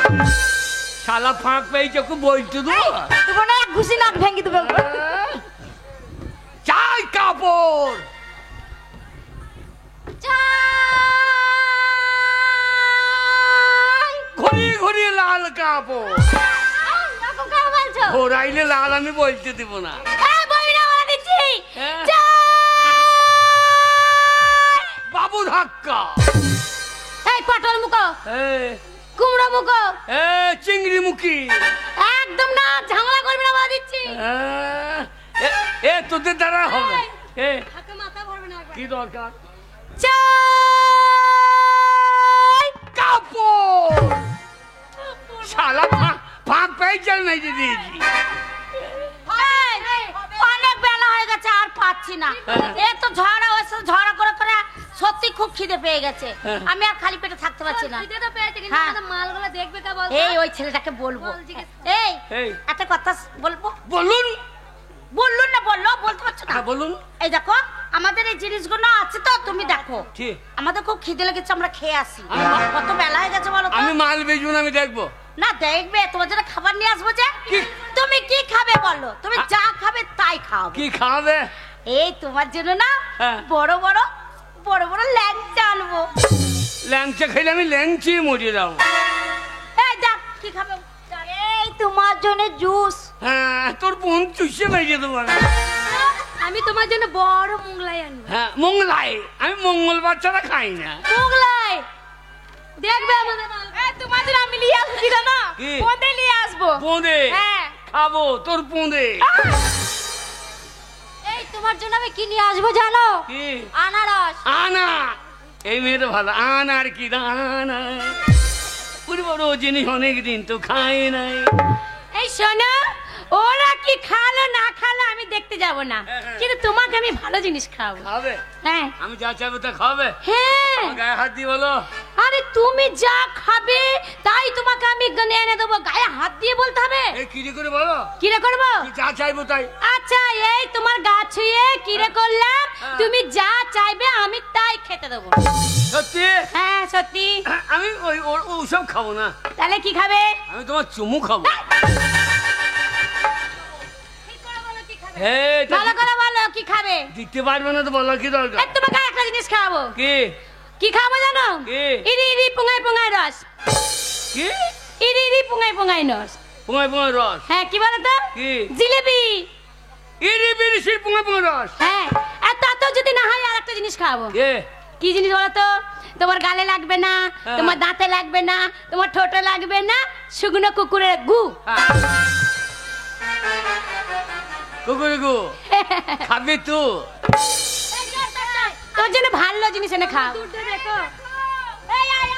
শালা ফাঁক পেয়েছে, খুব বলতে দেবো। তুমি না ঘুষি নাক ভেঙে দেবে। চাই কাপড়। যাই! ঘুরিয়ে ঘুরিয়ে লাল কাপড়। এরকম কেন বলছো? ঘোরাইলে লাল আমি বলতে দিব না। এই বলি না, বলে দিচ্ছি। হ্যাঁ। যাই! বাবু ধাক্কা। এই পটল মুখো, এ, কুমড়ো মুখো, এ, চিংড়ি মুখী। একদম না ঝামেলা করবি না, বলে দিচ্ছি। তোদের দ্বারা হবে। এ, হাতে মাথা ভরবে না একবার। কি দরকার? যাই! কাপড়। শালা ফাঁক পেয়েছে নাই দিদি। এই, অনেক বেলা হয়ে গেছে, আর পাচ্ছি না। এ তো ঝগড়া হয়েছে, ঝগড়া করে করে সত্যি খুব খিদে পেয়ে গেছে। আমি আর খালি পেটে থাকতে পারছি না। হ্যাঁ। মালগুলো দেখবে কা বল। এই, ওই ছেলেটাকে বলবো। এই, এই। একটা কথা বলবো। বলুন। বললুন না, বললো, বলতে পারছো না। হ্যাঁ, বলুন। এই দেখো, আমাদের এই জিনিসগুলো আছে তো, তুমি দেখো। ঠিক। আমাদের খুব খিদে লেগেছে, আমরা খেয়ে আসি। আমি- কত বেলা হয়ে গেছে বলো তো? আমি মাল বেচবো না, আমি দেখবো। না, দেখবে, তোমার জন্য খাবার নিয়ে আসবো যে। তুমি কি খাবে বলো? তুমি যা খাবে তাই খাও। কি খাওয়াবে? এই তোমার জন্য না, হ্যাঁ। বড় বড় বড় বড় ল্যাংচা আনবো। ল্যাংচা খেলে আমি ল্যাংচি মরে যাবো। এই দেখ, কি খাবে? এই তোমার জন্য জুস। হ্যাঁ, তোর বোন চুষে মেরে দেবো আমি। আমি তোমার জন্য বড় মুগলাই আনবো। হ্যাঁ, মঙ্গলাই। আমি মঙ্গলবার ছাড়া খাই না। মুগলাই দেখবে আমাদের মাল। তোমার জন্য আমি নিয়ে আসছি না, কি? বোঁদে নিয়ে আসবো। বোঁদে হ্যাঁ। খাবো তোর বোঁদে। এই তোমার জন্য আমি কি নিয়ে আসবো জানো? কি? আনারস। আনা। এই মেয়েটা ভালো। আনা আর কি আনা। পুরো বড় জিনিস অনেকদিন তো খাই নাই। এই শোনো, ওরা কি খালো না খালো আমি দেখতে যাব না, কিন্তু তোমাকে আমি ভালো জিনিস খাওয়াবো। খাবে? হ্যাঁ আমি যা চাইবো তা খাবে? হ্যাঁ। আমার গায়ে হাত দিয়ে বলো। আরে তুমি যা খাবে তাই তোমাকে আমি এনে দেবো, গায়ে হাত দিয়ে বলতে হবে? এই কিরে করে বলো। কিরে করবো? তুই যা চাইবো তাই। আচ্ছা, এই তোমার গা ছুঁয়ে কিরে করলাম, তুমি যা চাইবে আমি তাই খেতে দেবো। সত্যি? হ্যাঁ সত্যি। আমি ওসব খাবো না। তাহলে কি খাবে? আমি তোমার চুমু খাবো। ভালো করে বলো কি খাবে। দিতে পারবে না তো বলো কি দরকার? এই তোমাকে একটা জিনিস খাওয়াবো। কি? কি খাবো জানো? কি? ইরি ইরি পুঙ্গাই পুঙ্গাই রস। কি? ইরি ইরি পুঙ্গাই পুঙ্গাই রস। পুঙ্গাই পুঙ্গাই রস? হ্যাঁ, কি বলো তো? কি? জিলেবি। ইরি বিরি শির পুঙ্গাই পুঙ্গাই রস? হ্যাঁ, আর তাতেও যদি না হয় আর একটা জিনিস খাওয়াবো। কে? কি জিনিস বলো তো? তোমার গালে লাগবে না, হ্যাঁ। তোমার দাঁতে লাগবে না, তোমার ঠোঁটে লাগবে না, শুকনো কুকুরের গু। হ্যাঁ। কুকুরগু খাবি তু তোর জন্য ভালো জিনিস এনে খাও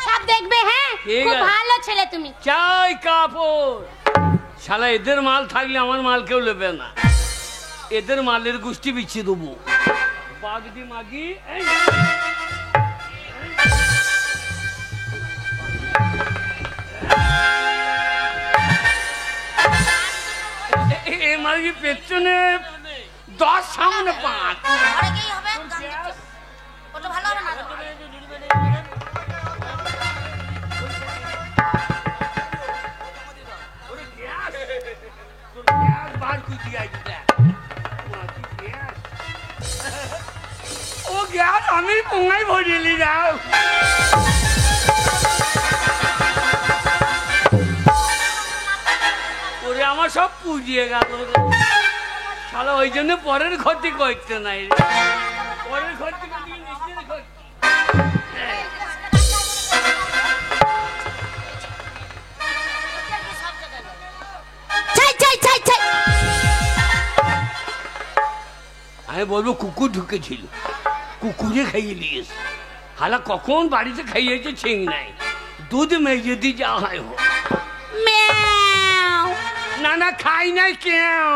সব দেখবে। হ্যাঁ ঠিক খুব আছে। ভালো ছেলে তুমি। চাই কাপড় শালা এদের মাল থাকলে আমার মাল কেউ নেবে না, এদের মালের গোষ্ঠী বিছিয়ে দেবো। বাগদি মাগি এই মাগি পেছনে 10 সামনে 5। ও গ্যাস আমি পোঙাই ভরিলি যাও। ওরে আমার সব পুজিয়ে গেল শালা, ওই জন্য পরের ক্ষতি করতে নাই, পরের ক্ষতি করতে নিজের ক্ষতি। আমি বলবো কুকুর ঢুকেছিল, কুকুরে খাইয়ে নিয়েছে, হালা কখন বাড়িতে খাইয়েছে ঠিক নাই, দুধ মেজে দিয়ে যা হয় হোক। না না খাই নাই কেউ।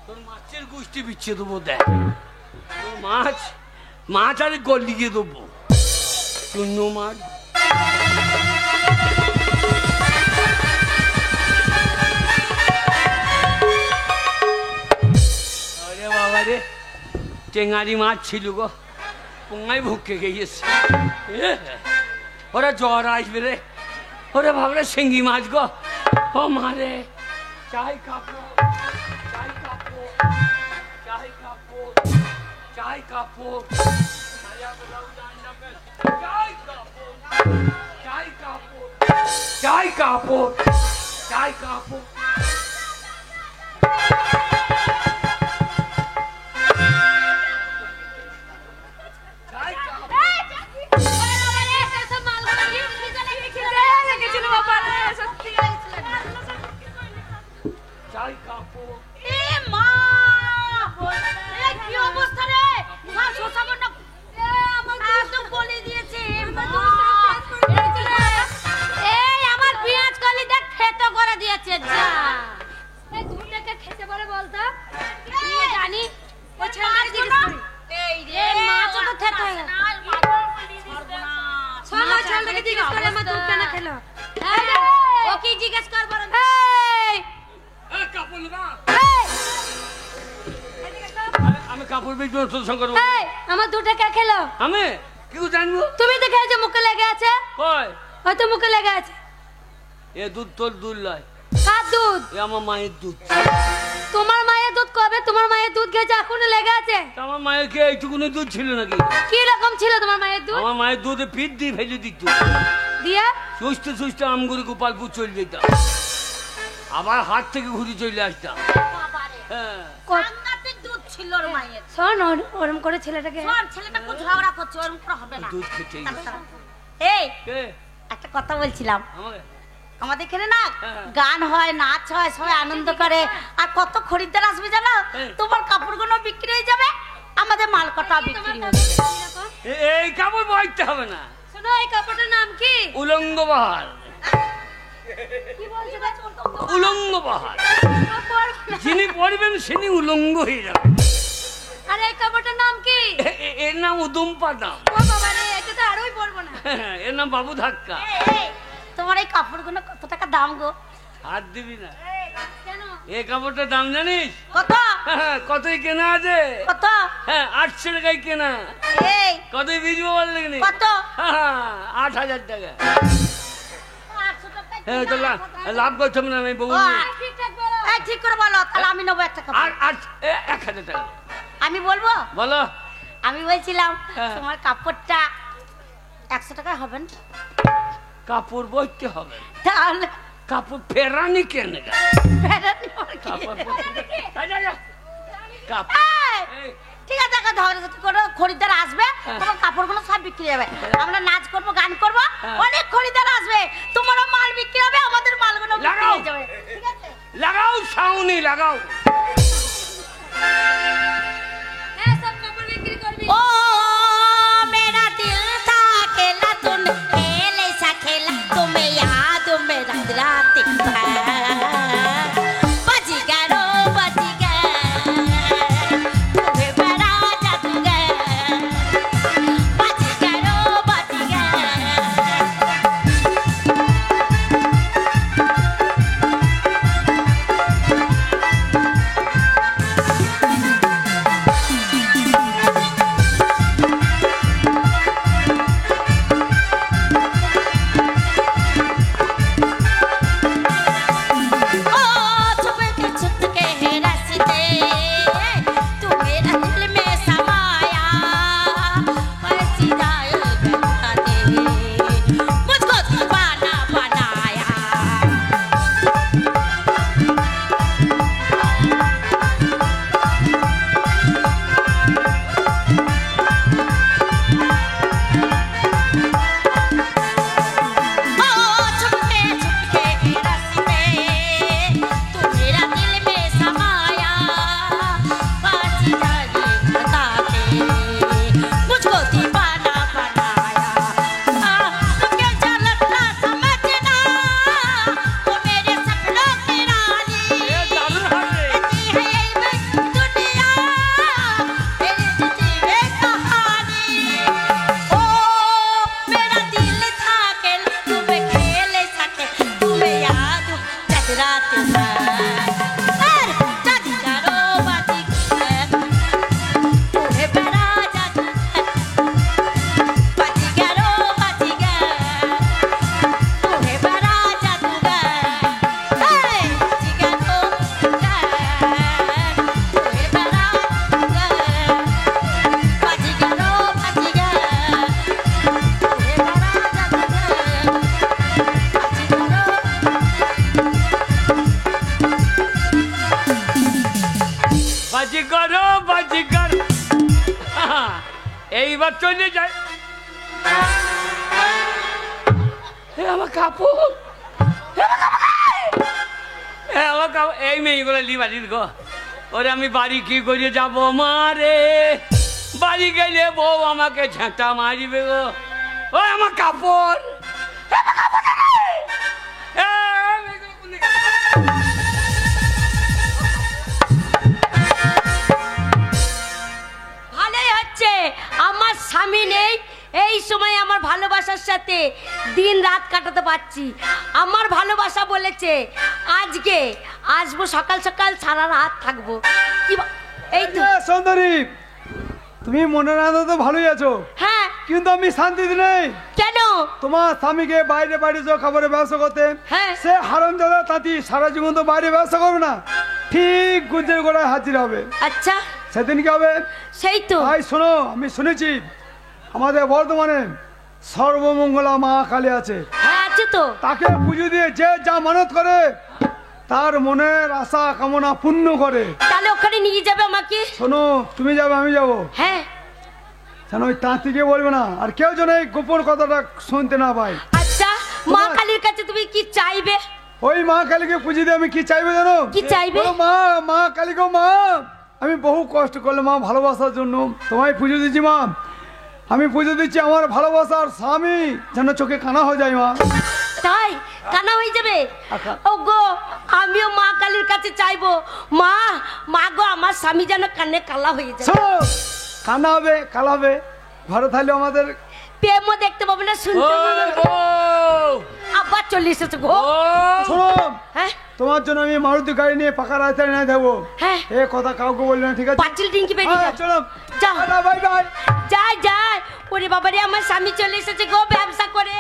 তোর মাছের গোষ্ঠী বিচ্ছে দেবো, দেখ তোর মাছ আর গলিয়ে দেবো, শূন্য মাছ। আরে বাবা রে, টেঙারি মাছ ছিল গো, পোঙায় ভুকে গিয়েছে। ওরা জ্বর আসবে রে, ওরে ভাবলে শিঙ্গি মাছ গো। ও মারে চাই কাপড়, চাই কাপড়, চাই কাপড়, চাই কাপড়, চাই কাপড়, চাই কাপড়, চাই কাপড়। আমার দুধটা কে খেলো? আমি কি জানবো? তুমি তো খেয়েছো, মুখে লেগে আছে। হয়তো মুখে লেগে আছে। এ দুধ তোর দুধ লয়। কার দুধ? এ আমার মায়ের দুধ। তোমার মায়ের দুধ কবে? তোমার মায়ের দুধ খেয়েছে এখনো লেগে আছে? আমার মায়ের কি এইটুকুনি দুধ ছিল নাকি? কি রকম ছিল তোমার মায়ের দুধ? আমার মায়ের দুধে পিঠ দিয়ে ভেজে দিত, দিয়া সুস্থ সুস্থ আমগুড়ি গোপালপুর চলে যেতাম, আবার হাট থেকে ঘুরে চলে আসতাম। হ্যাঁ শোন, ওরম করে ছেলেটাকে দুধ খেতে এই একটা কথা বলছিলাম, আমাদের এখানে না গান হয়, নাচ হয়, সবাই আনন্দ করে, আর কত খরিদ্দার আসবে জানো? তোমার কাপড়গুলো বিক্রি হয়ে যাবে, আমাদের মাল কটা বিক্রি হবে। এই কাপড় বইতে হবে না। শোনো, এই কাপড়টার নাম কি? উলঙ্গ বাহার। উলঙ্গ বাহার যিনি পড়বেন তিনি উলঙ্গ হয়ে যাবেন। আর এই কাপড়টার নাম কি? এর নাম উদম পাদাম। ও বাবা রে, এটা তো আরোই পড়বো না। এর নাম বাবু ধাক্কা। তোমার এই কাপড়গুলো কত টাকা দাম গো? হাত দিবি না। কেন? এই কাপড়টার দাম জানিস কত? কতই কেনা আছে? কত? হ্যাঁ 800 টাকায় কেনা। এই কতই বিজবো বললে কি? কত? 8000 টাকা। 800 টাকা। হ্যাঁ তো লাভ করতাম না আমি বউ। ঠিকঠাক বলো। এই ঠিক করে বলো, তাহলে আমি নেবো একটা কাপড়। আর 1000 টাকা আমি বলবো? বলো। আমি বলছিলাম হ্যাঁ। তোমার কাপড়টা 100 টাকায় হবে না? কাপড় বইতে হবে, তাহলে কাপড় ফেরানি কেন? ফেরানি ওর কি? কাপড় এই, কাপড় ঠিক আছে, একটা ঝগড়াঝাটি করে খরিদ্দার আসবে, তোমার কাপড়গুলো সব বিক্রি হবে, আমরা নাচ করবো, গান করবো, অনেক খরিদ্দার আসবে, তোমারও মাল বিক্রি হবে, আমাদের মালগুলো বিক্রি হয়ে যাবে। ঠিক আছে, লাগাও সাউনি লাগাও। হ্যাঁ, সব কাপড় বিক্রি করবি। ओ मेरा दिल था अकेला, तूने खेल ऐसा खेला, तुम्हें याद मेरा रात बजीगरो बजीगर, तुम्हें बड़ा जादूगर, बजीगरो बजीगर। এইবার চলে যায় আমার কাপড়, এই মেয়েগুলো লিবালির গো। ওরে আমি বাড়ি কি করে যাবো মারে, বাড়ি গেলে বউ আমাকে ঝেঁটা মারিবে গো। ওই আমার কাপড়, ভালোই হচ্ছে আমার স্বামী নেই, এই সময় আমার ভালোবাসার সাথে দিন রাত কাটাতে পারছি। আমার ভালোবাসা বলেছে আজকে আসবো, সকাল সকাল সারা রাত থাকবো। কি এই তো সুন্দরী, তুমি মনের আনন্দ তো ভালোই আছো, হ্যাঁ, কিন্তু আমি শান্তিতে নেই। কেন? তোমার স্বামীকে বাইরে বাইরে যে খাবারের ব্যবসা করতে, হ্যাঁ। সে হারামজাদা তাঁতি সারা জীবন তো বাইরে ব্যবসা করবে না, ঠিক গুঞ্জের গোড়ায় হাজির হবে। আচ্ছা, সেদিন কি হবে? সেই তো। ভাই শোনো, আমি শুনেছি আমাদের বর্ধমানে সর্বমঙ্গলা মা কালী আছে, হ্যাঁ আছে তো। তাকে পুজো দিয়ে যে যা মানত করে তার মনের আশা কামনা পূর্ণ করে। তাহলে ওখানে নিয়ে যাবে আমাকে? শোনো, তুমি যাবে আমি যাবো, হ্যাঁ। যেন ওই তাঁতিকে বলবে না, আর কেউ যেন এই গোপন কথাটা শুনতে না পায়। আচ্ছা, মা কালীর কাছে তুমি কি চাইবে? ওই মা কালীকে পুজো দিয়ে আমি কি চাইবে জানো? কি চাইবে? বলো, মা, মা কালী গো মা, আমি বহু কষ্ট করলাম মা ভালোবাসার জন্য, তোমায় পুজো দিচ্ছি মা, আমি পুজো দিচ্ছি আমার ভালোবাসার স্বামী যেন চোখে কানা হয়ে যায় মা। তাই কানা হয়ে যাবে? ও গো, আমিও মা কালীর কাছে চাইবো, মা, মা গো, আমার স্বামী যেন কানে কালা হয়ে যায়। শোনো, কানা হবে কালা হবে, ঘরে থাকলে আমাদের প্রেমও দেখতে পাবো না, শুনতে পাবো না। আবার চলে এসেছে গো। শোনো, হ্যাঁ, তোমার জন্য আমি মারুতি গাড়ি নিয়ে পাকা রাস্তায় নিয়ে যাবো, হ্যাঁ। এ কথা কাউকে বলবে না, ঠিক আছে? পাঁচিল ডিঙ্কি বেরিয়ে হ্যাঁ, চলো, যাও, বাই বাই। যাই যাই। ওরে বাবারে, আমার স্বামী চলে এসেছে গো ব্যবসা করে।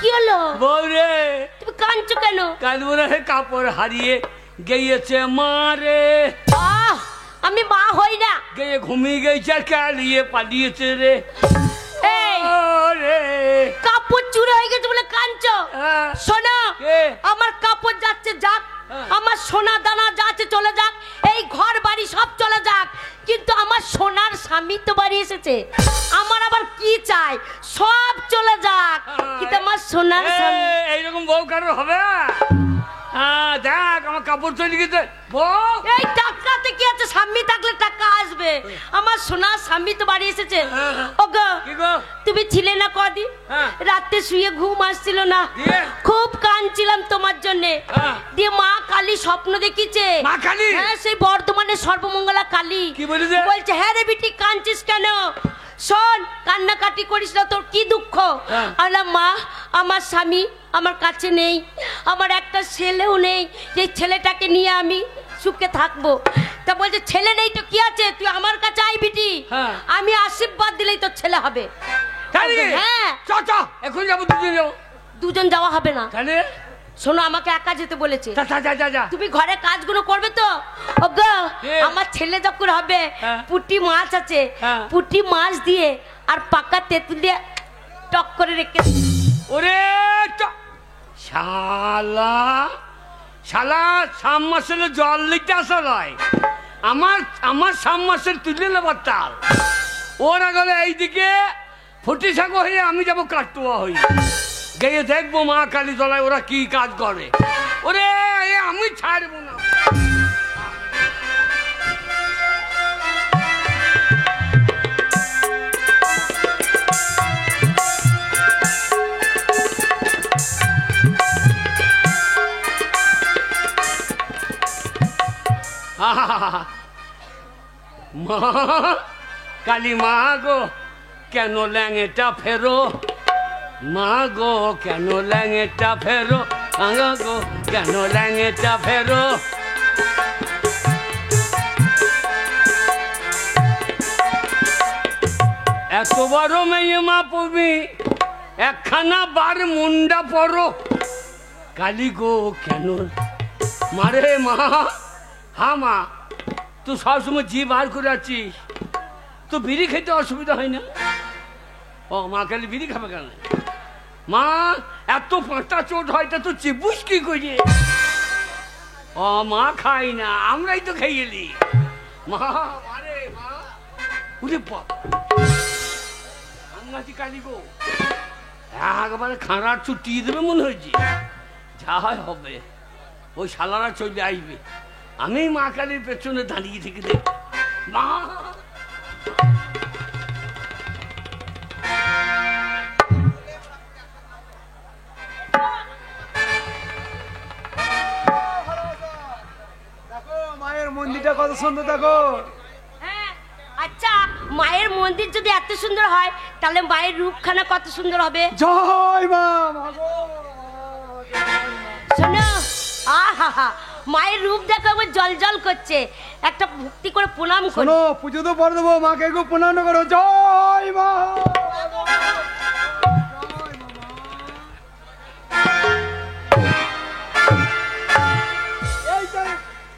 কি হলো বৌরে? তুমি কাঁদছো কেন? কাঁদবো না, কাপড় হারিয়ে গিয়েছে মারে। আহ, আমি মা হই না। গিয়ে ঘুমিয়ে গেছে আর কালিয়ে পালিয়েছে রে। এই, রে কাপড় চুরি হয়ে গেছে বলে কাঁদছো? হ্যাঁ। শোনো, কে? আমার আমার সোনা দানা যা আছে চলে যাক, এই ঘর বাড়ি সব চলে যাক, কিন্তু আমার সোনার স্বামী তো বাড়ি এসেছে, আমার আবার কি চাই? সব চলে যাক, কিন্তু আমার সোনার স্বামী। এইরকম বউ কারোর হবে? হ্যাঁ দেখ আমার কাপড় চলে গেছে বউ। এই টাকাতে কি আছে? স্বামী থাকলে টাকা আসবে, আমার সোনার স্বামী তো বাড়ি এসেছে। ওগো কি গো? তুমি ছিলে না কদিন, রাতে শুয়ে ঘুম আসছিল না, খুব কাঁদছিলাম তোমার জন্য। দিয়ে মা কালী স্বপ্ন দেখিছে। মা কালী? হ্যাঁ, সেই বর্ধমানের সর্বমঙ্গলা কালী। কি বলেছে? বলছে হ্যাঁ রে বিটি কাঁদছিস কেন? শোন, কান্নাকাটি করিস না, তোর কি দুঃখ? আল্লাহ মা, আমার স্বামী আমার কাছে নেই, আমার একটা ছেলেও নেই, যে ছেলেটাকে নিয়ে আমি সুখে থাকবো। তা বলছে ছেলে নেই তো কি আছে, তুই আমার কাছে আই বিটি, আমি আশীর্বাদ দিলেই তোর ছেলে হবে। হ্যাঁ চ চ এখন যাবো, দুজন যাবো। দুজন যাওয়া হবে না, তাহলে শোনো আমাকে একা যেতে বলেছে। যা যা যা যা। তুমি ঘরে কাজগুলো করবে তো? ওগো আমার ছেলে যখন হবে, পুঁটি মাছ আছে, পুঁটি মাছ দিয়ে আর পাকা তেঁতুল দিয়ে টক করে রেখে। ওরে শালা শালা সাম মাসের জল লিখতে আসা নয়, আমার সাম মাসের তুলে নেবার তাল। ওরা গেলে এইদিকে ফুটি সাগো হয়ে আমি যাবো কাটুয়া হই, গিয়ে দেখবো মা কালী তলায় ওরা কি কাজ করে। ওরে আমি ছাড়বো না। মা কালী মা গো কেন ল্যাঙেটা ফেরো, মা গো কেন ল্যাঙেটা ফেরো, ভাঙা গো কেন ল্যাঙেটা ফেরো। এত বড় মেয়ে মা তুমি একখানা বার মুন্ডা পড়ো, কালী গো কেন মারে মা। হ্যাঁ মা, তুই সবসময় জি বার করে আছিস, তো বিড়ি খেতে অসুবিধা হয় না? ও মা কালী বিড়ি খাবে কেন? মা এত পাঁচটা চোট হয় তা তো চিবুস কি করি? ও মা খাই না, আমরাই তো খাইয়েলি। মা মারে মা, উরে বাপ আঙ্গাতি কালী গো, একবারে খাঁড়ার ছুটি দেবে মনে হয়েছে। যা হয় হবে, ওই শালারা চলে আসবে, আমি মা কালীর পেছনে দাঁড়িয়ে থেকে দেখ। মা দেখো মায়ের মন্দিরটা কত সুন্দর, দেখো। হ্যাঁ আচ্ছা, মায়ের মন্দির যদি এত সুন্দর হয় তাহলে মায়ের রূপখানা কত সুন্দর হবে। জয় মা। শোনো, আহা মায়ের রূপ দেখো আমার জল জল করছে, একটা ভক্তি করে প্রণাম করো। শোনো, পুজো তো পড়ে দেবো, মাকে একটু প্রণাম করো। জয় মা।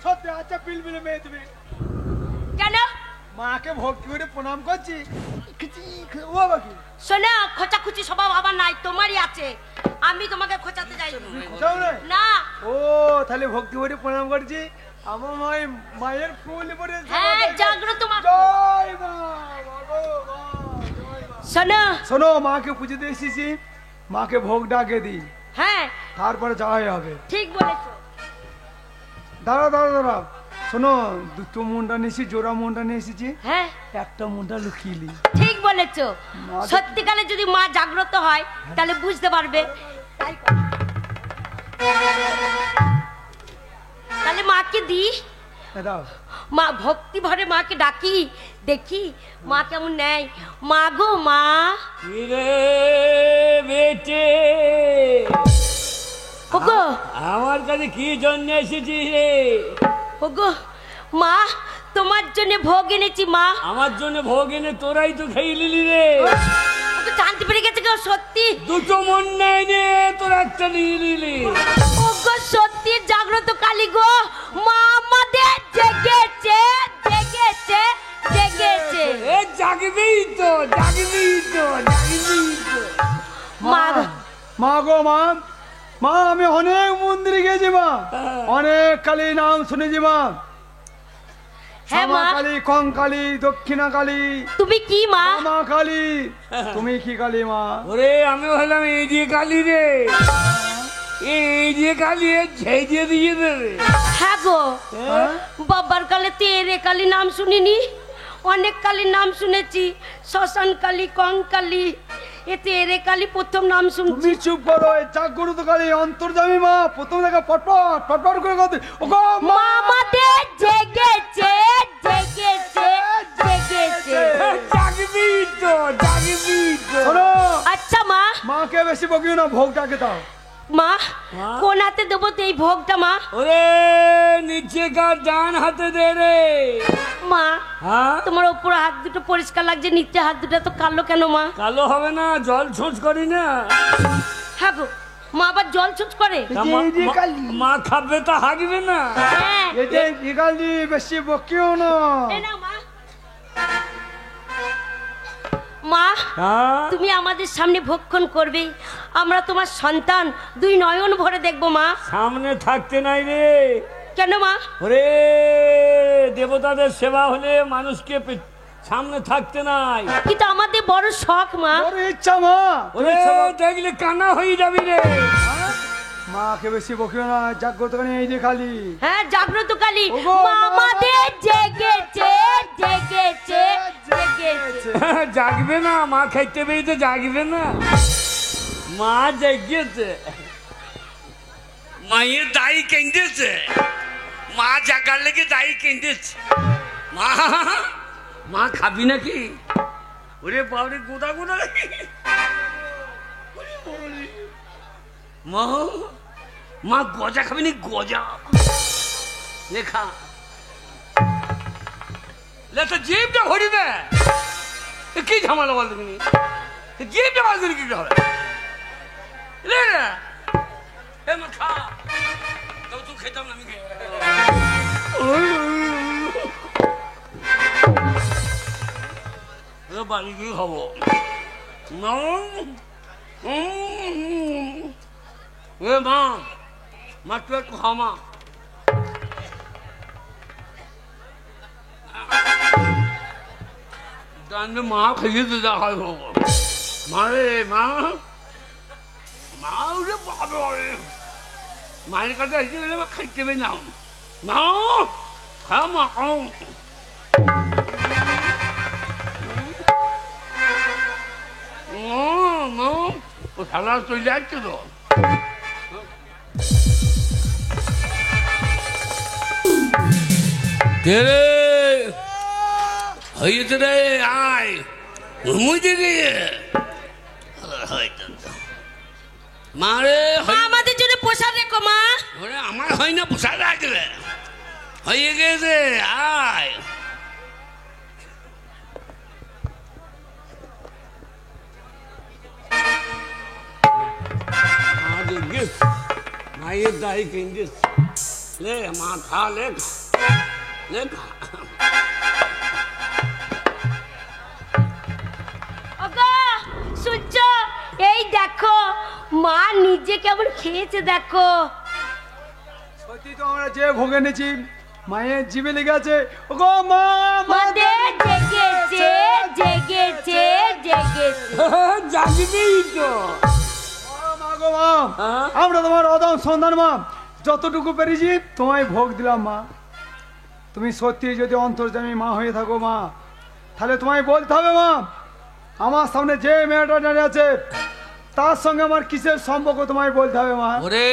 সত্যি আচ্ছা পিলপিলে মেয়ে তুমি কেন মাকে ভক্তি করে প্রণাম করছি? ও বাকি শোনো, খোঁচাখুচি স্বভাব আমার নাই, তোমারই আছে, আমি তোমাকে খোঁচাতে যাই না। ও তাহলে ভক্তি করে প্রণাম করছি, আমার মায়ের ফুল পরে। হ্যাঁ জাগ্রত মা। জয় মা। শোনো শোনো, মাকে পুজোতে এসেছি, মাকে ভোগ ডাকে দিই, হ্যাঁ তারপরে যাওয়াই হবে। ঠিক বলেছো। দাঁড়াও দাঁড়াও দাঁড়াও, শোনো, দুটো মুন্ডা নিয়েছি, জোড়া মুন্ডা নিয়ে এসেছি, হ্যাঁ একটা মুন্ডা লুকিয়ে নি। ঠিক বলেছো, সত্যিকালে যদি মা জাগ্রত হয় তাহলে বুঝতে পারবে। তাহলে মাকে দিস, দাও মা ভক্তি ভরে মাকে ডাকি, দেখি মা কেমন নেয়। মা গো মা। বেটে ওগো আমার কাছে কি জন্য এসেছি রে? ওগো মা, তোমার জন্য ভোগ এনেছি মা। আমার জন্য ভোগ এনে তোরাই তো খেয়ে নিলি রে। ওকে জানতে পেরে গেছে কেউ সত্যি? দুটো মন নাই রে, তোর একটা নিয়ে নিলি। ওগো সত্যি জাগ্রত কালী গো, মা আমাদের জেগেছে জেগেছে জেগেছে। এ জাগবি তো জাগবি তো জাগবি তো। মা। মা গো মা, মা আমি অনেক মন্দিরে গেছি মা, অনেক কালী নাম শুনেছি মা। হ্যাঁ মা। শ্যামা কালী, কঙ্কালী, দক্ষিণা কালী, তুমি কি মা? মা কালী। তুমি কি কালী মা? ওরে আমি হলাম এই যে কালী রে, এই যে কালী ঝেঁঝে দিয়ে দেবে। হ্যাঁ গো, হ্যাঁ? বাবার কালে তো এরে কালী নাম শুনিনি, অনেক কালীর নাম শুনেছি, শ্মশান কালী, কঙ্কালী, এতে এরে কালী প্রথম নাম তুমি শুনছি। চুপ করো, এই জাগ্রত কালী অন্তর্যামী মা, প্রথম দেখা পটপট পটপট করে কথা। ও গো মা, মামাদের জেগেছে জেগেছে জেগেছে। জাগবি তো, জাগবি তো। শোনো, আচ্ছা মা, মাকে বেশি বকিও না, ভোগটাকে দাও। মা কোন হাতে দেবো তো এই ভোগটা মা? ওরে নিচে কার ডান হাতে দে রে। মা হ্যাঁ তোমার উপর হাত দুটো পরিষ্কার লাগছে, নিচে হাত দুটো তো কালো কেন মা? কালো হবে না, জল ছুঁচ করি না। হ্যাঁ গো, মা আবার জল ছুট করে? তা এই যে কালী। মা খাবে তা হাগবে না। হ্যাঁ এই যে এই কালী বেশি বকিও না। এই নাও মা। মা হ্যাঁ তুমি আমাদের সামনে ভক্ষণ করবে, আমরা তোমার সন্তান, দুই নয়ন ভরে দেখবো মা। সামনে থাকতে নাই রে। কেন মা? ওরে দেবতাদের সেবা হলে মানুষকে সামনে থাকতে নাই। কিন্তু আমাদের বড় শখ মা। বড় ইচ্ছা মা। ওরে দেখলে কানা হয়ে যাবি রে। মাকে বেশি বকিও না, জাগ্রত কালী এই যে কালী। হ্যাঁ জাগ্রত কালী, ওগো, মামাদের জেগেছে জেগেছে জেগেছে। জাগবে না, মা খাইতে পেয়েছে, জাগবে না। মা জেগেছে, মায়ের দাই কেঁদেছে, মা জাগার লেগে দাই কেঁদেছে। মা মা খাবি নাকি? ওরে বাবরে গোদা গোদা মা, মা গজা খাবি নি? গজা লেখা লে তো জিভটা ভরি দে। কি ঝামেলা বল তুমি? জিভটা বার করে কি হবে? লে রে এ মা খা, তো তুই খেতাম না আমি খেয়ে। বাড়ি গিয়ে খাবো না। এ মা, মা তুই একটু খাও মা। জানবে মা খেয়ে তো দেখা হয় মা রে, মা মা রে বাবা রে, মায়ের কাছে এসে গেলে খাইতে হবে না। মা খাও মা, খাও। ও সালা চলে যাচ্ছে তো। কে রে হয়েছে রে? আয় ঘুমুইতে গিয়ে মা রে। মা, আমাদের জন্য প্রসাদ রেখো মা। ওরে আমার হয় না, পোষা রাখবে হয়ে গেছে। আয় মায়ের দাই কেঁদেছে। লে মা খা, লে লে খা। ওগো সূর্য, এই দেখো মা নিজে কেমন খেয়েছে দেখো। সত্যি তো আমরা যে ভোগ এনেছি মায়ের জিভে লেগে আছে। ও গো মা, মাদের জেগেছে জেগেছে জেগেছে। জাগবেই তো। মা গো মা, হ্যাঁ? আমরা তোমার অদম সন্ধান মা, যতটুকু পেরেছি তোমায় ভোগ দিলাম মা। তুমি সত্যি যদি অন্তর্যামী মা হয়ে থাকো মা, তাহলে তোমায় বলতে হবে মা, আমার সামনে যে মেয়েটা দাঁড়িয়ে আছে তার সঙ্গে আমার কিসের সম্পর্ক তোমায় বলতে হবে মা। ওরে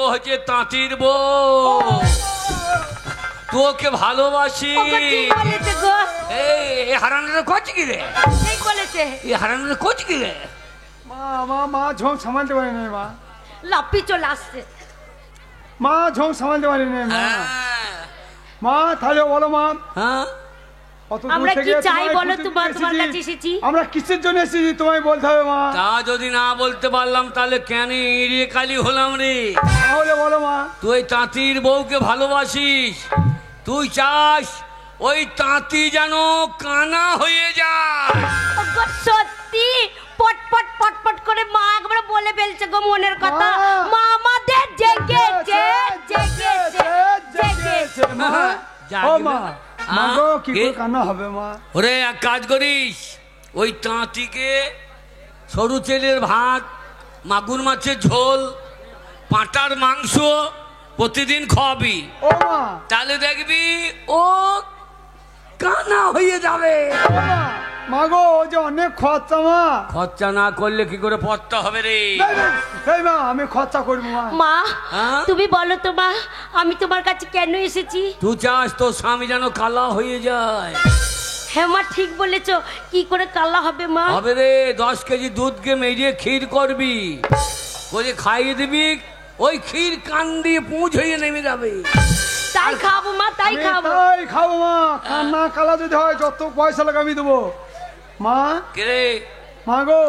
ও হচ্ছে তাঁতির বউ, তোকে ভালোবাসি। ওগো ঠিক বলেছে গো, এই হারানোর করছি কি রে? ঠিক বলেছে। এই হারানোর করছি কি রে? মা মা মা ঝোঁক সামালতে পারি না মা, লাপি চলে আসছে। মা ঝোঁক সামালতে পারি না মা। হ্যাঁ মা তাহলে বলো মা, হ্যাঁ অত দূর আমরা কি থেকে চাই তোমায় বলো, খুঁজতে তোমার এসেছি। কাছে এসেছি। আমরা কিসের জন্য এসেছি তোমায় বলতে হবে মা। তা যদি না বলতে পারলাম তাহলে কেন এড়িয়ে কালি হলাম রে? তাহলে বলো মা। তুই তাঁতির বউকে ভালোবাসিস, তুই চাস ওই তাঁতি যেন কানা হয়ে যায়। ওগো সত্যি পটপট পটপট করে মা একবার বলে ফেলছে গো মনের কথা। মা। মা ও মা মা গো কি কে? করে কান্না হবে মা? ওরে এক কাজ করিস, ওই তাঁতিকে সরু তেলের ভাত, মাগুর মাছের ঝোল, পাঁটার মাংস প্রতিদিন খাওয়াবি, ও মা তাহলে দেখবি ও কানা হয়ে যাবে। ও মা মা গো ও যে অনেক খরচা মা। খরচা না করলে কি করে পড়তে হবে রে? এই মা আমি খরচা করবো মা। মা হ্যাঁ? তুমি বলো তো মা, আমি তোমার কাছে কেন এসেছি? তুই চাস তোর স্বামী যেন কালা হয়ে যায়। হ্যাঁ মা ঠিক বলেছো, কি করে কালা হবে মা? হবে রে, 10 কেজি দুধকে মেরিয়ে ক্ষীর করবি, করে খাইয়ে দিবি, ওই ক্ষীর কান দিয়ে পুঁজ হয়ে নেমে যাবে। তাই খাবো মা, তাই আমি খাবো। তাই খাবো মা। কান্না কালা যদি হয় যত পয়সা লাগে আমি দেবো মা। কে রে? মা গো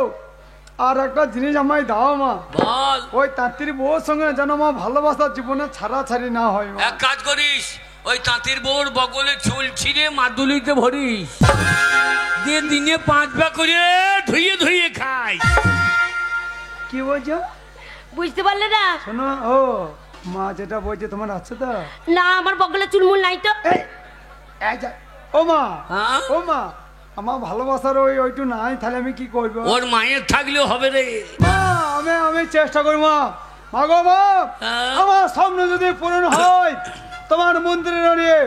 আর একটা জিনিস আমায় দাও মা। বল। ওই তাঁতির বউর সঙ্গে যেন আমার ভালোবাসার জীবনে ছাড়াছাড়ি না হয় মা। এক কাজ করিস, ওই তাঁতির বউর বগলে চুল ছিঁড়ে মাদুলিতে ভরিস, দিয়ে দিনে 5 বার করে ধুয়ে ধুয়ে খাই। কি বলছো? বুঝতে পারলে না? শোনো ও মা যেটা বলছে তোমার আছে তো? না আমার বগলে চুলমুল নাই তো। এই, এই যা। ও মা হ্যাঁ? ও মা আমার ভালোবাসার ওইটু নাই, তাহলে আমি কি করবো? ওর মায়ের থাকলেও হবে রে। মা আমি চেষ্টা করি মা। মা গো মা হ্যাঁ? আমার সামনে যদি পূরণ হয় তোমার মন্দিরে দাঁড়িয়ে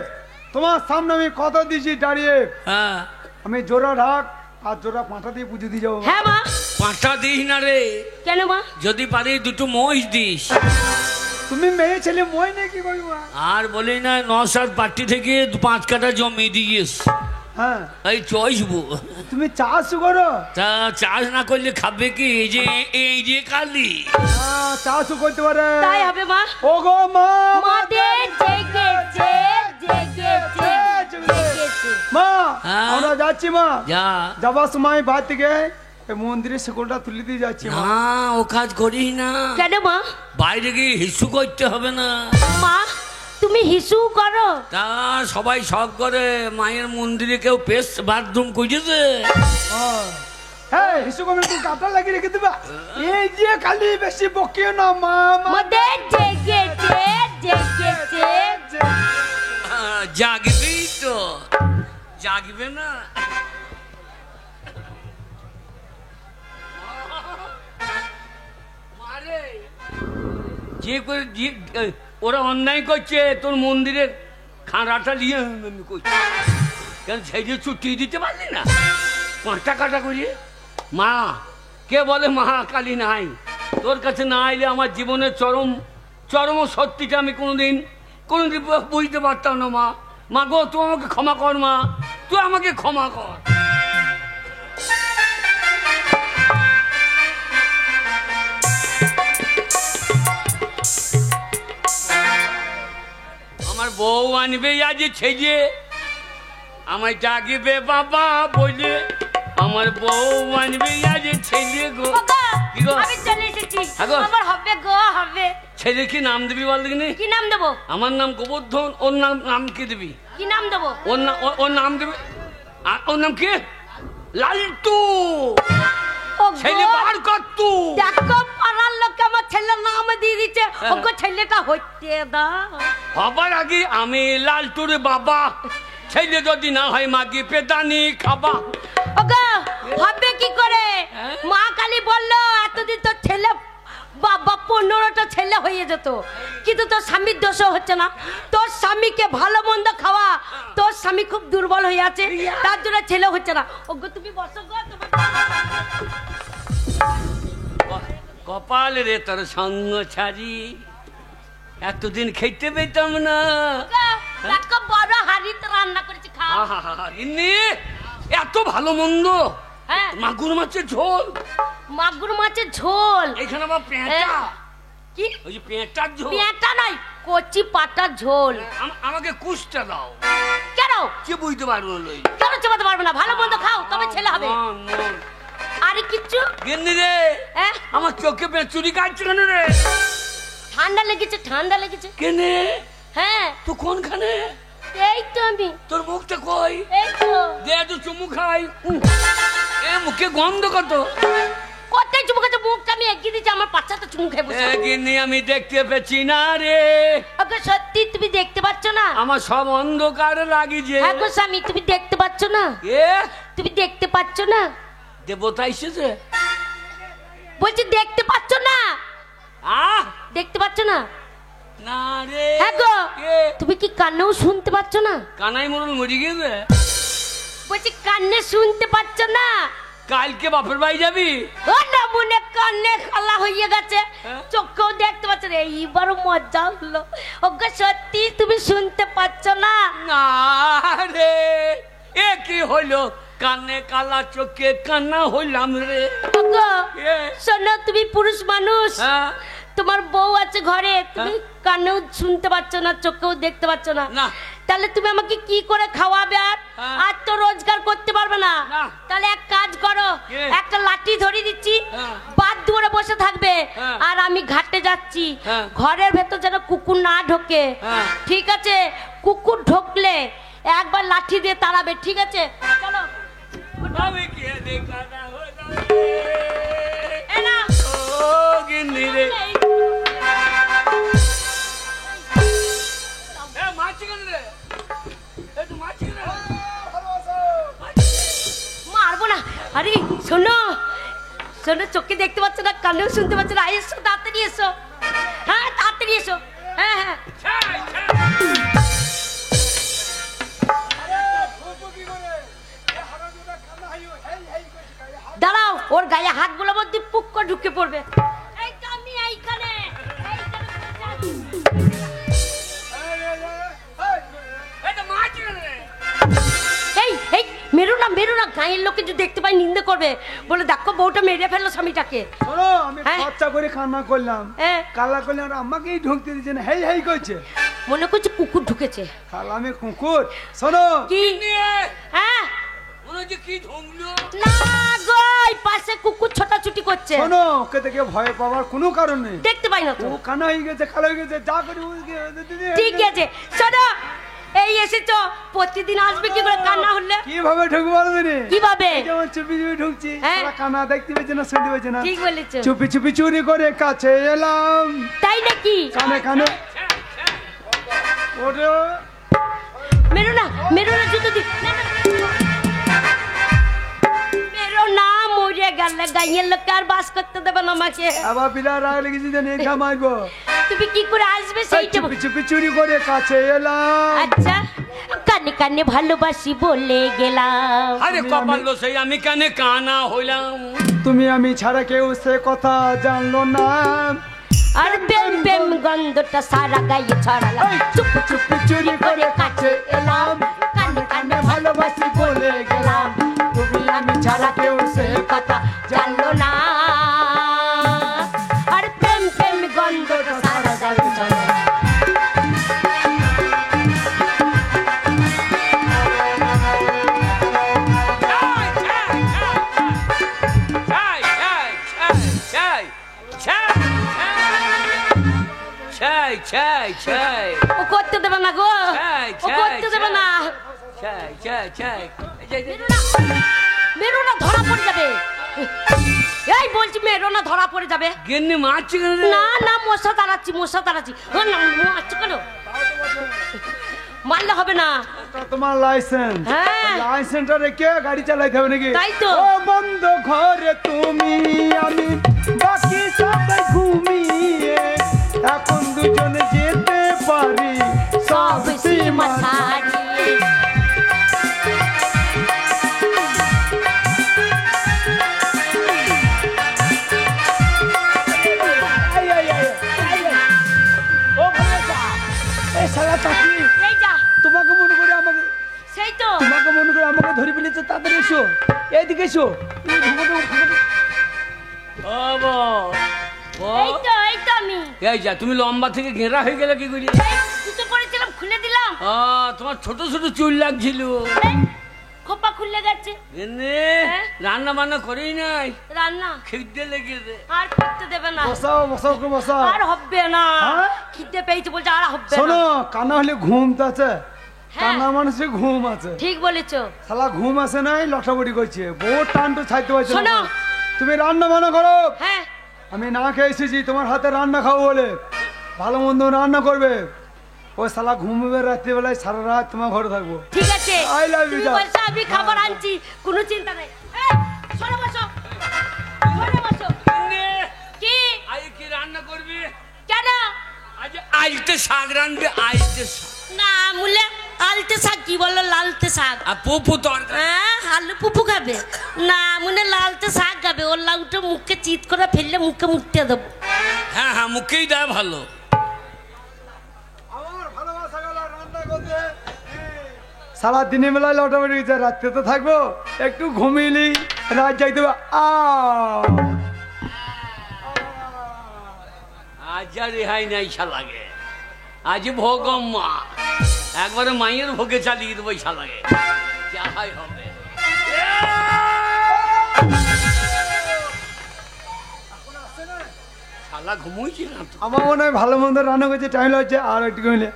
তোমার সামনে আমি কথা দিয়েছি দাঁড়িয়ে, হ্যাঁ, আমি জোড়া ঢাক আর জোড়া পাঁঠা দিয়ে পুজো দিয়ে যাবো মা। হ্যাঁ মা। পাঁঠা দিস না রে, কেন মা? যদি পারি 2টো মহিষ দিস। তুমি মেয়ে ছেলে মই নেই কি করবো মা? আর বলি না 9-7 পার্টি থেকে 5 কাঠা জমি দিয়েস, হ্যাঁ এই চইসবো। তুমি চাষ করো? তা চাষ না করলে খাবে কি? এই যে কালি। চাষ করতে পারে। তাই হবে মা। ও গো মা মাদের জেগেছে, জেগেছে, জেগেছে। মা হ্যাঁ? আমরা যাচ্ছি মা। যা। যাবার সময় বাড়ি থেকে এই মন্দিরের শিকলটা তুলে দিয়ে যাচ্ছি মা। না ও কাজ করিস না, কেন মা? বাইরে গিয়ে হিসু করতে হবে না। মা তুমি হিসু করো? তা সবাই সব করে, মায়ের মন্দিরে কেউ পেস বাথরুম করেছে? হ্যাঁ হিসু করে তুমি কাপড় লাগিয়ে রেখে দিবা। এই যে খালি বেশি বকিও না মা। মাদের জেগেছে, জেগেছে। জাগবি তো, জাগবে না? মারে, যে করে ওরা অন্যায় করছে, তোর মন্দিরের খাঁড়াটা নিয়ে আমি করছি কেন? সেই যে ছুটি দিতে পারলি না 5 টাকাটা করিয়ে? মা কে বলে মা কালী নাই? তোর কাছে না আইলে আমার জীবনের চরম সত্যিটা আমি কোনোদিন বুঝতে পারতাম না। মা মা গো তুই আমাকে ক্ষমা কর মা, তুই আমাকে ক্ষমা কর। আমার বউ আনবে আজ ছেলে, আমায় জাগিবে বাবা বলে, আমার বউ আনবে আজ ছেলে গো। ওগো, কি গো? আমি চলে এসেছি। হ্যাঁ গো। আমার হবে গো, হবে। ছেলে কি নাম দিবি বল দেখিনি? কি নাম দেবো? আমার নাম গোবর্ধন, ওর নাম কি দিবি? কি নাম দেবো? ওর নাম দেবে, ওর নাম কি? লালটু। ওগো, ছেলে বার কর তু। দেখো পাড়ার লোকে আমার ছেলের নাম দিয়ে দিচ্ছে। হ্যাঁ। ওগো ছেলেটা হইতে দাও। হবার আগে আমি লালটুর বাবা, ছেলে যদি না হয় মাগি পেদানি খাবা। ওগো হবে কি করে? হ্যাঁ? মা কালী বললো এতদিন তোর ছেলে বাবা 15টা ছেলে হয়ে যেত, কিন্তু তোর স্বামীর দোষ হচ্ছে না। তোর স্বামীকে ভালো মন্দ খাওয়া, তোর স্বামী খুব দুর্বল হয়ে আছে, তার জন্য ছেলে হচ্ছে না। ওগো তুমি বসো গো, কপাল রে তোর সঙ্গ ছাড়ি, এতদিন খেতে পেতাম না। দেখো বড় হাড়িতে রান্না করেছি, খাও। আহা, ইন্নি, এত ভালো মন্দ, হ্যাঁ মাগুর মাছের ঝোল, মাগুর মাছের ঝোল। এখানে আবার পেঁচা, কি? ওই যে পেঁচার ঝোল। পেঁটা নয়, কচি পাতার ঝোল। আমাকে কুচটা দাও। কেন? কি বুঝতে পারবো না? কেন চেপাতে পারবে না? ভালো মন্দ খাও, তবে ছেলে হবে। আরে কিচ্ছু গেন্নি রে, হ্যাঁ? আমার চোখে চুরি কাটছে কেন রে? ঠান্ডা লেগেছে, ঠান্ডা লেগেছে। কেনে? হ্যাঁ তুই কোনখানে? এই তো আমি, তোর মুখটা কই? এই তো। দে তো চুমু খাই। এ মুখে গন্ধ কত? কোথায় চুমু খাচ্ছে? মুখটা আমি এগিয়ে দিচ্ছি, আমার বাচ্চা তো চুমু খেয়ে বসে আছো। গিন্নি আমি দেখতে পেছি না রে, ওগো সত্যি তুমি দেখতে পাচ্ছ না? আমার সব অন্ধকার লাগিছে। হ্যাঁ গো স্বামী, তুমি দেখতে পাচ্ছ না? এ তুমি দেখতে পাচ্ছ না? দেবতা এসেছে। বলছি দেখতে পাচ্ছ না? আহ দেখতে পাচ্ছ না? না রে। হ্যাঁ গো, কে? তুমি কি কানেও শুনতে পাচ্ছ না? কানাই মরণ মরি গেছে। বলছি কানে শুনতে পাচ্ছ না? কালকে বাপের বাড়ি যাবি? ও না মনে কানে খালা হয়ে গেছে, হ্যাঁ? চোখেও দেখতে পাচ্ছ না। এইবারও মজা হলো। ওগো সত্যি তুমি শুনতে পাচ্ছ না? না রে, এ কি হইলো? কানে কালা চোখে কান্না হইলাম রে। ওগো এ, শোনো, তুমি পুরুষ মানুষ, হ্যাঁ, তোমার বউ আছে ঘরে, তুমি কানেও শুনতে পাচ্ছ না, চোখেও দেখতে পাচ্ছ না। না। তাহলে তুমি আমাকে কি করে খাওয়াবে? আর হ্যাঁ। আর তো রোজগার করতে পারবে না। না। তাহলে এক কাজ করো, কি? একটা লাঠি ধরিয়ে দিচ্ছি, হ্যাঁ। বাদ দুয়ারে বসে থাকবে, হ্যাঁ। আর আমি ঘাটে যাচ্ছি। হ্যাঁ। ঘরের ভেতর যেন কুকুর না ঢোকে। হ্যাঁ। ঠিক আছে? কুকুর ঢোকলে একবার লাঠি দিয়ে তাড়াবে। ঠিক আছে? চলো। আমি কি দেখা না হইলাম এ নাও। ও গিন্নি রে। এ মাছি কেন রে? এ তুই মাছি কেন রে? মারবো না। আরে শোনো শোনো, চোখে দেখতে পাচ্ছ না, কানেও শুনতে পাচ্ছ না। এসো তাড়াতাড়ি এসো। হ্যাঁ তাড়াতাড়ি এসো। হ্যাঁ হ্যাঁ ছাই, ছাই। দাঁড়াও, ওর গায়ে হাতগুলো মধ্যে পুক্ক ঢুকে পড়বে। এই তো আমি এইখানে, এ তো মাছি কেন রে? এই এই মেরো না মেরো না, গায়ের লোকে যদি দেখতে পাই নিন্দে করবে, বলে দেখো বউটা মেরে ফেললো স্বামীটাকে। শোনো, আমি হ্যাঁ? খরচা করে কান্না করলাম, হ্যাঁ। কালা করলাম, আর আমাকেই ঢুকতে দিচ্ছে না, হেই হেই করছে। মনে করছে কুকুর ঢুকেছে। কালা আমি কুকুর। শোনো, কি? হ্যাঁ মনে হচ্ছে কি ঢুকলো। না গো, এই পাশে কুকুর ছোটাছুটি করছে। শোনো, ওকে দেখে ভয় পাওয়ার কোনো কারণ নেই। দেখতে পাই না তো। ও কানা হয়ে গেছে, কালো হয়ে গেছে, যা করে ঠিক আছে শোনো, এই এসেছো, প্রতিদিন আসবে কি করে কান্না হলে? কিভাবে ঢুকবো বলবে? কিভাবে? যেমন চুপি চুপি ঢুকছি, হ্যাঁ। শালা কানা দেখতে পেয়েছে না, শুনতে পেয়েছে না, ঠিক বলেছো। চুপি চুপি চুরি করে কাছে এলাম, তাই নাকি? কানে কানে ওরে মেরো না মেরো না, জুতো দি না, না, মেরো না, মরে গেলে গাইয়ের লোক আর বাস করতে দেবে না আমাকে। আবার বিলা রাগ লেগেছে যে নেখা মারবো। তুমি কি করে আসবে সেইটা চুপি চুপি চুরি করে কাছে এলাম। আচ্ছা, কানে কানে ভালোবাসি বলে গেলাম। আরে কপাল সেই আমি কানে কানা হইলাম। তুমি আমি ছাড়া কেউ সে কথা জানলো না। আর প্রেম প্রেম গন্ধটা সারা গায়ে ছড়ালাম। চুপি চুপি চুরি করে কাছে এলাম, কানে কানে ভালোবাসি বলে গেলাম। তুমি আমি ছাড়া কেউ সে কথা জানলো না। আর প্রেম প্রেম গন্ধটা সারা গায়ে ছড়ালাম। ছাই, ছাই, ছাই, ছাই, ছাই, ছাই, ছাই, ও করতে দেবে না গো, ছাই, ও করতে দেবে না। ছাই, ছাই, ছাই। মেরো না, মেরো না, ধরা পড়ে যাবে। এই বলছি মেরো না, ধরা পড়ে যাবে। গিন্নি মারছি কেন রে? না না, মশা তাড়াচ্ছি, মশা তাড়াচ্ছি। ও না, মারছো কেন? মারলে হবে না। ওটা তোমার লাইসেন্স। হ্যাঁ। লাইসেন্সটা রেখে গাড়ি চালাইতে হবে নাকি? তাই তো। ও বন্ধ ঘরে তুমি আমি বাকি সবাই ঘুমিয়ে, এখন দুজনে যেতে পারি সব সীমা ছাড়িয়ে। ও ভাইয়া, এই শালা চাকরি এই যা, তোমাকে মনে করে আমাকে, সেই তো। তোমাকে মনে করে আমাকে ধরে ফেলেছে। তাড়াতাড়ি এসো, এইদিকে এসো। এই ঢুকো, ঢুকো, ঢুকো। ও বৌ, বৌ। এই তো আমি। এই যা, তুমি লম্বা থেকে ঘেরা হয়ে গেলে কি করি? এই, জুতো পরেছিলাম, খুলে দিলাম। তোমার ছোট ছোট চুল লাগছিল। এই, খোপা খুলে গেছে। এনে হ্যাঁ? রান্না বান্না করেই নাই, রান্না খিদে লেগেছে। আর করতে দেবে না। বসাও, বসাও, কে বসাও। আর হবে না। হ্যাঁ? খিদে পেয়েছে বলছে, আর হবে শোনো, না। কানা হলে ঘুম তো আছে, হ্যাঁ। কানা মানুষের ঘুম আছে। ঠিক বলেছো। শালা ঘুম আসে নাই, লটাবড়ি করছে, বহু টান তো ছাইতে পারছে না। শোনো। তুমি রান্না বান্না করো, হ্যাঁ, আমি না খেয়ে এসেছি তোমার হাতে রান্না খাবো বলে, ভালো মন্দ রান্না করবে। ও শালা ঘুমবে রাত্রিবেলায়, সারা রাত তোমার ঘরে থাকবো। ঠিক আছে I love you, তুমি দা। বলছো আমি খাবার আনছি, কোনো চিন্তা নেই। এই, সরে বসো, সরে বসো। কি আজ কি রান্না করবি? কেন? আজ আইতে শাক রানবে, আইতে শাক। না মুলে আলতে শাক কি বললো? লালতে শাক। আর পুপু তরকারি। হ্যাঁ, আলু পুপু খাবে না, মনে লালতে শাক খাবে। ওর লাউটা মুখে চিৎ করে ফেললে মুখে মুখতে দেবো। হ্যাঁ হ্যাঁ, মুখেই দেয় ভালো। আমার ভালোবাসা গেল রান্না করতে। সারা দিনের বেলায় লটা বেড়ে গেছে, রাত্রে তো থাকবো, একটু ঘুমিয়ে রাত যাইতে হবে। আজ আর রেহাই নাই শালাগে, আজ ভোগম্মা একবারে মায়ের ভোগে চালিয়ে দেবো শালাগে, যাহাই হবে। শালা ঘুমোইছি না তো। আমার মনে হয় ভালো মন্দ রান্না করছে, টাইম লাগছে আর একটু ঘুমিয়ে।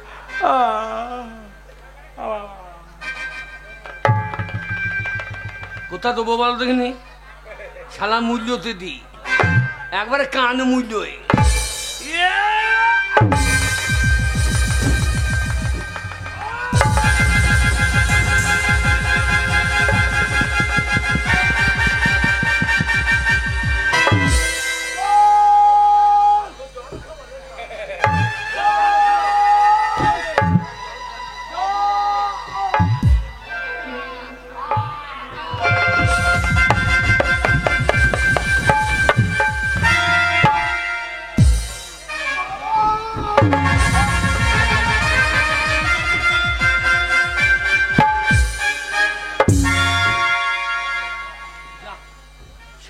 কোথা দেবো বলো দেখিনি? শালা মূল্যতে দিই, একবারে কান মূল্য।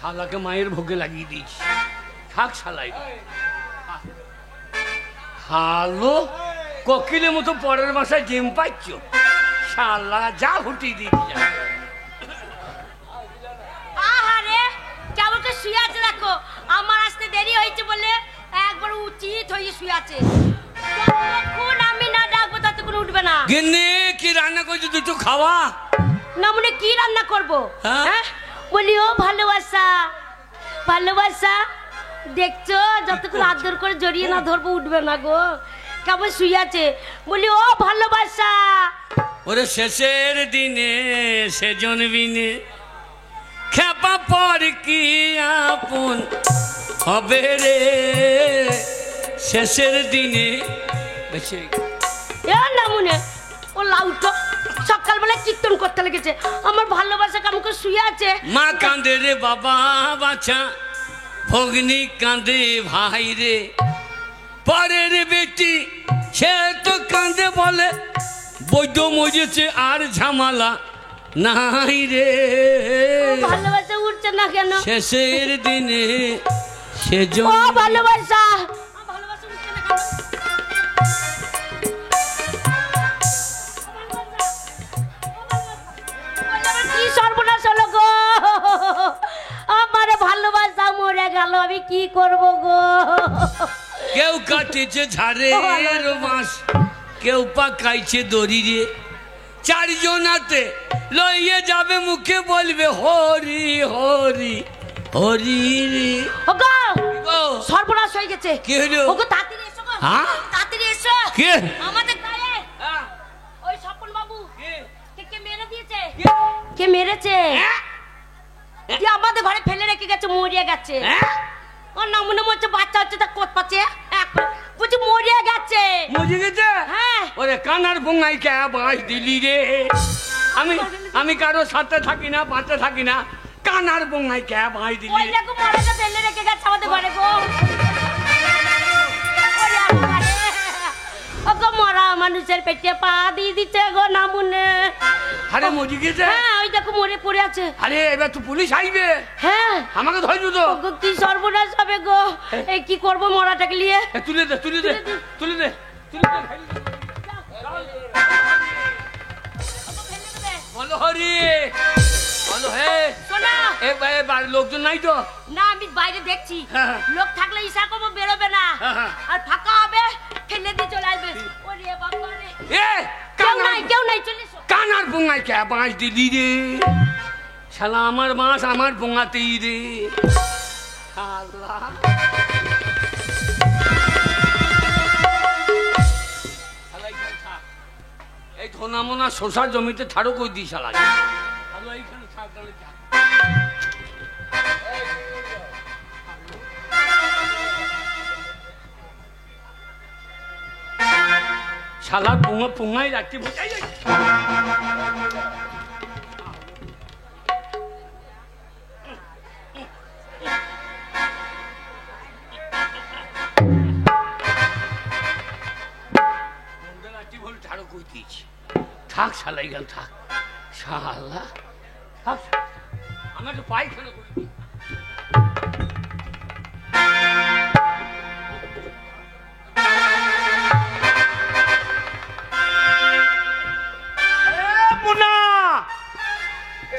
শালাকে মায়ের ভোগে লাগিয়ে দিয়েছি, থাক শালাই। হ্যালো, কোকিলের মতো পরের বাসায় জিম পাচ্ছ, শালা যা ফুটিয়ে দিয়েছি। আহারে কেমন করে শুয়ে আছে দেখো, আমার আসতে দেরি হয়েছে বলে একবার উচিত হয়ে শুয়ে আছে। যতক্ষণ আমি না ডাকবো ততক্ষণ উঠবে না। গিন্নি কি রান্না করছো দুটো খাওয়া? না মনে কি রান্না করবো? হ্যাঁ? হ্যাঁ বলি ও ভালোবাসা, ভালোবাসা দেখছো, যতক্ষণ আদর করে জড়িয়ে না ধরবো উঠবে না গো, কেমন শুয়ে আছে। বলি ও ভালোবাসা। ওরে শেষের দিনে সেজন বিনে খেপা পর কি আপন হবে রে, শেষের দিনে বেশি। এ না মনে ও লাউটো সকালবেলা কীর্তন করতে লেগেছে, আমার ভালোবাসা কেমন করে শুয়ে আছে। মা কাঁদে রে বাবা বাছা, ভগ্নি কাঁদে ভাই রে, পরের বেটি সে তো কাঁদে বলে বৈদ্য মজেছে আর ঝামেলা নাই রে, ভালোবাসা উঠছে না কেন শেষের দিনে ও সেজন। ভালোবাসা, ভালোবাসা উঠছে না কেন? কি সর্বনাশ হলো গো, আমার ভালোবাসা মরে গেল, আমি কি করব গো। কেউ কাটেছে ঝাড়ের বাঁশ, কেউ পাকাইছে দড়ি রে, চারজনাতে লইয়ে যাবে মুখে বলবে হরি হরি হরি রে। ওগো ও, সর্বনাশ হয়ে গেছে। কি হলো? ওগো তাড়াতাড়ি এসো গো, হ্যাঁ? তাড়াতাড়ি এসো। কে? আমাদের গায়ে হ্যাঁ, ওই স্বপন বাবু কে? কে মেরে দিয়েছে। কে? কে মেরেছে? হ্যাঁ? যে আমাদের ঘরে ফেলে রেখে গেছে, মরিয়া গেছে। হ্যাঁ? ওর নাম মনে হচ্ছে বাচ্চা হচ্ছে, তা কোত পাচ্ছে বুঝি মরিয়া গেছে। মজে গেছে? হ্যাঁ। ওরে কানার বঙ্গাই কে বাঁশ দিলি রে, আমি কারো সাথে থাকি না, পাশে থাকি না, কানার বঙ্গাই কে বাঁশ দিলি ওই রে। দেখো মরাটা ফেলে রেখে গেছে আমাদের ঘরে গো। ওরে আল্লাহ রে। ওগো মরা মানুষের পেটে পা দিয়ে দিচ্ছে গো নামুনে। আরে মজে গেছে? হ্যাঁ ওই দেখো মরে পড়ে আছে। আরে এবার তো পুলিশ আইবে, হ্যাঁ আমাকে ধরবো তো। ওগো কি সর্বনাশ হবে গো, এই কি করবো মরাটাকে নিয়ে। এ, তুলে দে তুলে দে তুলে দে তুলে দে, ফেলে দে। বলো হরি, বলো হে। শোনা এ বাড়ির লোকজন নাই তো? না আমি বাইরে দেখছি, হ্যাঁ। লোক থাকলে ইশা করবো বেরোবে না, হ্যাঁ। আর ফাঁকা হবে ফেলে দিয়ে চলে আসবে। ওরে বাবা রে, এ কেউ নাই কেউ নাই, চলে এসো। কানার বঙ্গাই কে বাঁশ দিলি রে, শালা আমার বাঁশ আমার বঙ্গাতেই রে। শালা শালা এইখানে থাক। এই ধনা মোনা শশার জমিতে ছাড়ো কই দিই শালা শালা এইখানে থাক তাহলে যা। শালা পুঙাই রাখতে বোঝাই যায়। থাক শালা এখানে থাক শালা থাক আমার তো পায়খানা করে দিই।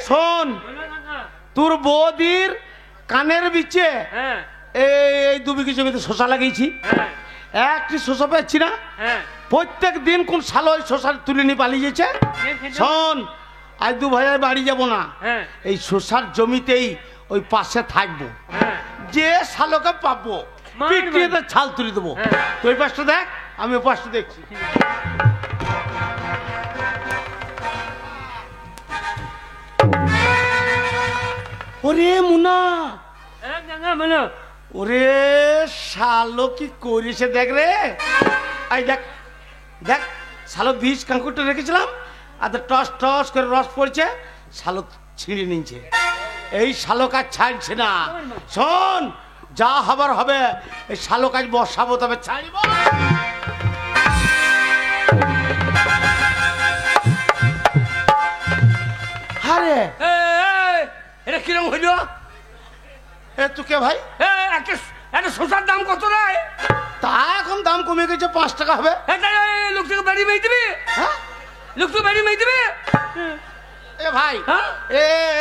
শোন, তোর বৌদির কানের বিচে হ্যাঁ এই 2 বিঘে জমিতে শশা লাগিয়েছি, হ্যাঁ একটি শশা পাচ্ছি না। হ্যাঁ প্রত্যেক দিন কোন শালো ওই শশা তুলে নিয়ে পালিয়ে যেছে। শোন, আজ 2 ভাইয়ের বাড়ি যাব না, হ্যাঁ এই শশার জমিতেই ওই পাশে থাকবো। হ্যাঁ যে শালোকে পাবো পিটিয়ে তো ছাল তুলে দেবো। হ্যাঁ। তুই ওই পাশটা দেখ, আমি ওই পাশটা দেখছি। ওরে মুনা, ওরে শালো কি করিছে দেখ রে। এই দেখ দেখ, শালো বীজ কাঁকুরটা রেখেছিলাম আর তো টস টস করে রস পড়ছে, শালো ছিঁড়ে নিচ্ছে। এই শালো কাজ ছাড়ছে না। শোন, যা হবার হবে, এই শালো কাজ বসাবো তবে ছাড়িব। আরে এটা কিরম হইল? এ তুই কে ভাই? একটা শসার দাম কত রে? তা এখন দাম কমে গেছে, 5 টাকা হবে। লোকটাকে বাড়ি মেয়ে দিবি? হ্যাঁ, লোকটা বাড়ি মেয়ে দিবি? এ ভাই, হ্যাঁ?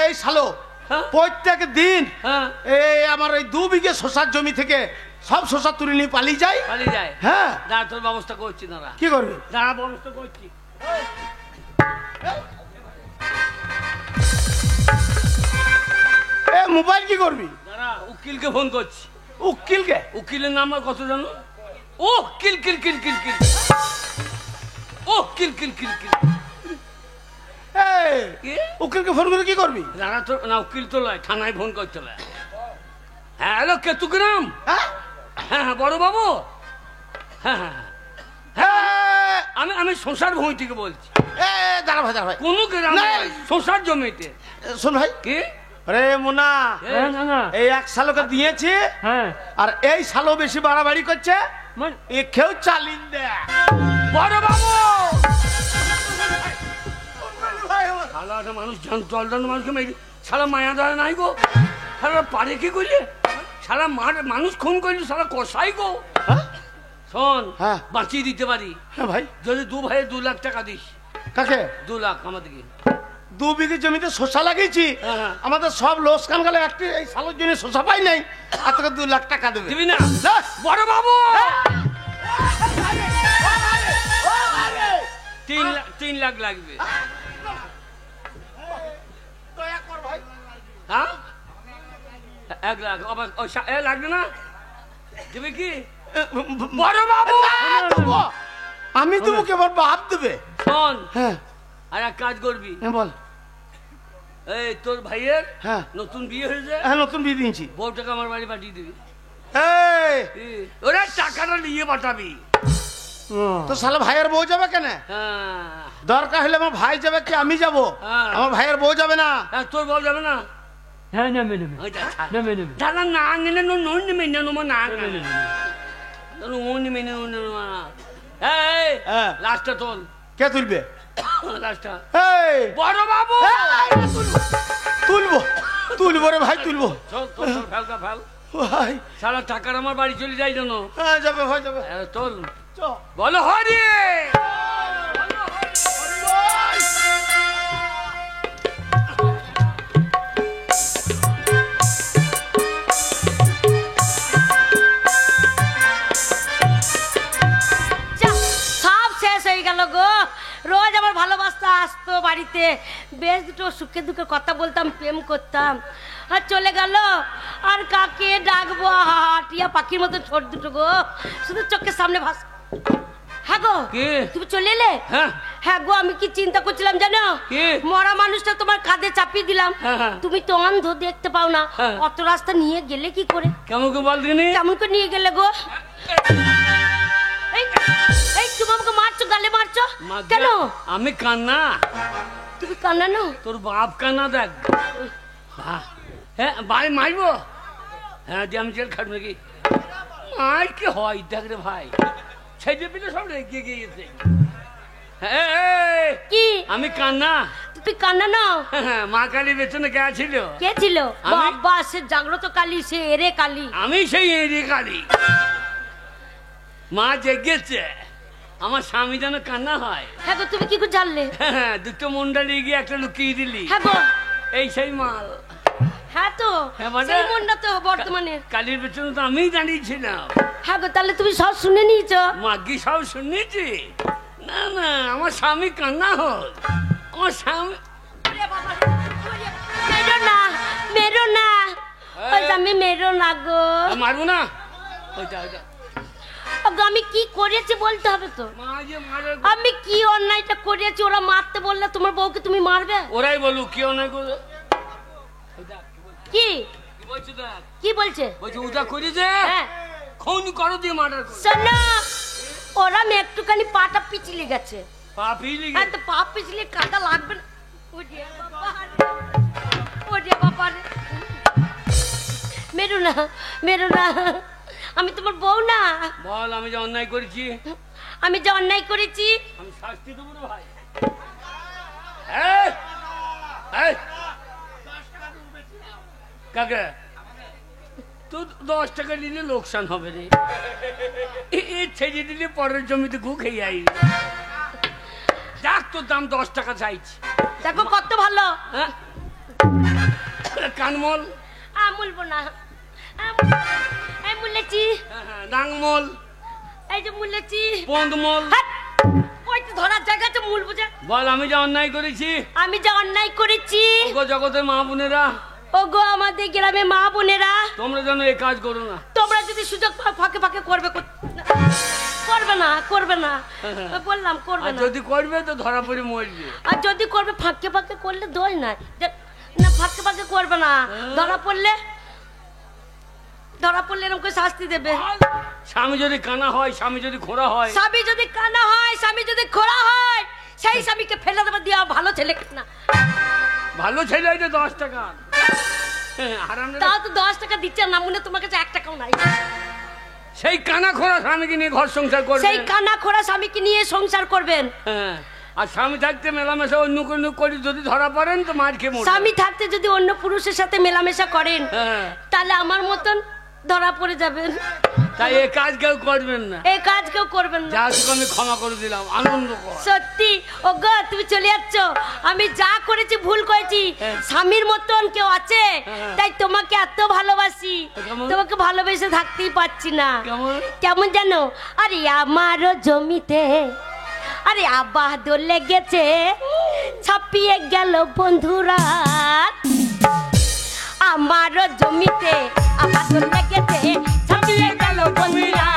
এই শালো হ্যাঁ? প্রত্যেক দিন হ্যাঁ আমার ওই 2 বিঘে শশার জমি থেকে সব শশা তুলে নিয়ে পালিয়ে যায়। পালিয়ে যায়? হ্যাঁ, দাঁড়া তোর ব্যবস্থা করছি দাঁড়া। কি করবি? দাঁড়া ব্যবস্থা করছি। এ মোবাইল কি করবি? দাঁড়া উকিলকে ফোন করছি। উকিলকে? উকিলের নাম আর কত জানো? ও কিল কিল কিল কিল কিল, ও কিল কিল কিল কিল। এই কি? উকিলকে ফোন করে কি করবি? দাঁড়া তো না, উকিল তো লয়, থানায় ফোন করতে লয়। হ্যাঁ হ্যালো, কেতুগ্রাম? হ্যাঁ হ্যাঁ হ্যাঁ বড় বাবু, হ্যাঁ হ্যাঁ হ্যাঁ, আমি সংসার ভূমি থেকে বলছি। দাঁড়া ভাই, দাঁড়া ভাই। কোন গ্রাম না। সংসার জমিতে। শোন ভাই, কি? আরে মুনা, এই 1 শালোকে দিয়েছি, হ্যাঁ আর এই শালো বেশি বাড়াবাড়ি করছে, এ কেউ চালিন দে। বড় বাবু, শালা একটা মানুষ জল জানো মানুষকে মেরে, শালা মায়া ধরে নাই গো, শালা পারে কি করলে, শালা মানুষ খুন করলি, শালা কষাই গো। হ্যাঁ? শোন, হ্যাঁ। বাঁচিয়ে দিতে পারি হ্যাঁ ভাই। যদি 2 ভাইয়ে 2 লাখ টাকা দিস। কাকে? 2 লাখ আমাদেরকে। 2 বিঘে জমিতে শশা লাগিয়েছি, হ্যাঁ, হ্যাঁ। আমাদের সব লোকসান গেলে, একটি এই শালোর জন্য শশা পাই নাই, আর তোকে 2 লাখ টাকা দেবে। দিবি না? না। বড় বাবু 3 লাখ লাগবে। দয়া কর ভাই। হ্যাঁ 1 লাখ আবার লাগবে না? দেবে কি? বড় বাবু দেবো। আমি দেবো, কেবল বাপ দেবে। শোন, হ্যাঁ আর এক কাজ করবি, বল। এই তোর ভাইয়ের হ্যাঁ নতুন বিয়ে হয়েছে, হ্যাঁ, নতুন বিয়ে দিয়েছি। বউটাকে আমার বাড়ি পাঠিয়ে দিবি। এই ওরা টাকাটা নিয়ে পাঠাবি। তো শালা ভাইয়ের বউ যাবে কেন? হ্যাঁ দরকার হলে আমার ভাই যাবে কি আমি যাব? হ্যাঁ। আমার ভাইয়ের বউ যাবে না। হ্যাঁ, তোর বউ যাবে না? হ্যাঁ নেবে নেবে ওইটা ছাড়। নেবে নেবে দাদা না নিলে নুন নেবে না, নুমো না নুন নেবে না। এই হ্যাঁ। লাস্টটা তোল। কে তুলবে? লাস্টটা এই বড় বাবু তুলবো, তুলবো রে ভাই, তুলবো। চল তোর ফেলকা ফেল। ভাই সারা টাকার আমার বাড়ি চলে যাই জানো। হ্যাঁ, যাবে ভাই, যাবে। তোল চ। বলো হরি। সব শেষ হয়ে গেল গো। রোজ আমার ভালোবাসা আসতো বাড়িতে, বেশ দুটো সুখে দুঃখে কথা বলতাম, প্রেম করতাম। আর চলে গেল। আর কাকে ডাকবো? হাটিয়া পাখির মতো ছোট দুটো গো, শুধু চোখের সামনে ভাস। হ্যাঁ গো, তুমি চলে এলে? হ্যাঁ গো, আমি কি চিন্তা করছিলাম জানো? মরা মানুষটা তোমার কাঁধে চাপিয়ে দিলাম, তুমি তো অন্ধ, দেখতে পাও না, অত রাস্তা নিয়ে গেলে কি করে? কেমন করে বল দিনি? কেমন করে নিয়ে গেলে গো? এই তুমি আমাকে মারছো, গালে মারছো কেন? আমি কান্না। তুমি কান্না না? তোর বাপ কান্না দেখ। হ্যাঁ ভাই মারবো? হ্যাঁ যে আমি জেল খাট নাকি? মার কি হয় দেখ রে ভাই, ছেলে পিলে সব রেগে গিয়েছে। কি আমি কান্না? তুই কান্না না? মা কালী পেছনে কে ছিল? কে ছিল? বাবা, সে জাগ্রত কালী, সে এরে কালী। আমি সেই এরে কালী। মা জেগেছে, আমার স্বামী যেন কান্না হয়। হ্যাঁ গো, তুমি কি করে জানলে? দুটো মুন্ডালি গিয়ে একটা লুকিয়ে দিলি। হ্যাঁ গো, এই সেই মাল। হ্যাঁ তো সেই মুন্ডা তো বর্তমানে কালীর পেছনে তো আমিই দাঁড়িয়েছিলাম। হ্যাঁ গো, তাহলে তুমি সব শুনে নিয়েছো? মাগি সব শুনেছি। না না, আমার স্বামী কান্না হোক, আমার স্বামী। মেরো না, মেরো না, আমি মেরো না গো। মারবো না? ওইটা ওইটা আমি কি করেছি বলতে হবে তো। আমি কি অন্যায়টা করেছি? ওরা মারতে বললে তোমার বউকে তুমি মারবে? ওরাই বলুক কি অন্যায় করে। কি কি বলছে? বলছে ওটা করেছে, খুন করো দিয়ে মার্ডার করো। শোনো, ওরা একটুখানি পাটা পিছলে গেছে। পা পিছলে গেছে? তো পা পিছলে কাটা লাগবে না? ওরে বাবা, ওরে বাবা, মেরো না, মেরো না, আমি তোমার বউ না। বল আমি যে অন্যায় করেছি। আমি যে অন্যায় করেছি আমি শাস্তি দেবো না ভাই। কাকে তো 10 টাকা নিলে লোকসান হবে রে, ছেড়ে দিলে পরের জমিতে ঘু খেয়ে আই। দেখ তোর দাম 10 টাকা চাইছি। দেখো কত ভালো। কানমল আমুলবো না, মুলেছি ডাংমল, এই যে মুলেছি পন্দমল। ওই তো ধরার জায়গা তো মূল বুঝে। বল আমি যে অন্যায় করেছি। আমি যে অন্যায় করেছি। ওগো জগতের মা বোনেরা, ওগো আমাদের গ্রামে মা বোনেরা, তোমরা যেন এই কাজ করো না। তোমরা যদি সুযোগ পাও ফাঁকে ফাঁকে করবে, করবে না, করবে না, বললাম করবে না। যদি করবে তো ধরা পড়ে মরবে। আর যদি করবে ফাঁকে ফাঁকে করলে দোষ নাই না, ফাঁকে ফাঁকে করবে না। ধরা পড়লে এরকম করে শাস্তি দেবে। স্বামী যদি কানা হয়, স্বামী যদি খোঁড়া হয়, স্বামী যদি কানা হয়, স্বামী যদি খোঁড়া হয়, সেই স্বামীকে ফেলে দেবে দিয়া ভালো ছেলে না। ভালো ছেলে হইতে 10 টাকা, তাও তো 10 টাকা দিচ্ছে না, মনে তোমার কাছে 1 টাকাও নাই। সেই কানা খোঁড়া স্বামীকে নিয়ে ঘর সংসার করবেন। সেই কানা খোঁড়া স্বামীকে নিয়ে সংসার করবেন। আর স্বামী থাকতে মেলামেশা অন্য কোনো করে যদি ধরা পড়েন তো মার খেয়ে মরবেন। স্বামী থাকতে যদি অন্য পুরুষের সাথে মেলামেশা করেন তাহলে আমার মতন ধরা পড়ে যাবেন। তাই এই কাজ কেউ করবেন না, এই কাজ কেউ করবেন না। যা আমি ক্ষমা করে দিলাম, আনন্দ কর। সত্যি ওগো, তুমি চলে যাচ্ছ। আমি যা করেছি ভুল করেছি। স্বামীর মতন কেউ আছে তাই তোমাকে এত ভালোবাসি, তোমাকে ভালোবেসে থাকতেই পারছি না। কেমন জানো? আরে আমারও জমিতে আরে আবাদ লেগেছে, ছাপিয়ে গেল বন্ধুরা। আমারও জমিতে আবাদ লেগেছে, ছাপিয়ে গেল বন্ধুরা।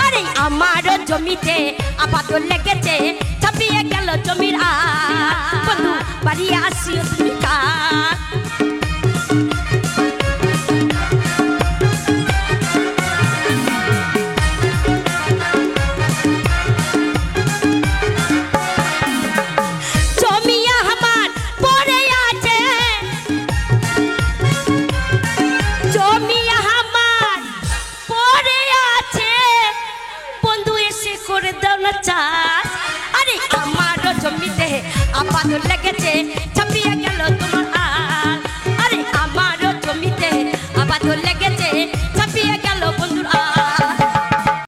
আরে আমারও জমিতে আবাদ লেগেছে, ছাপিয়ে গেল জমির বন্ধু বাড়ি আসিও তুমি কার। আরে আমারও জমিতে আবাদ লেগেছে।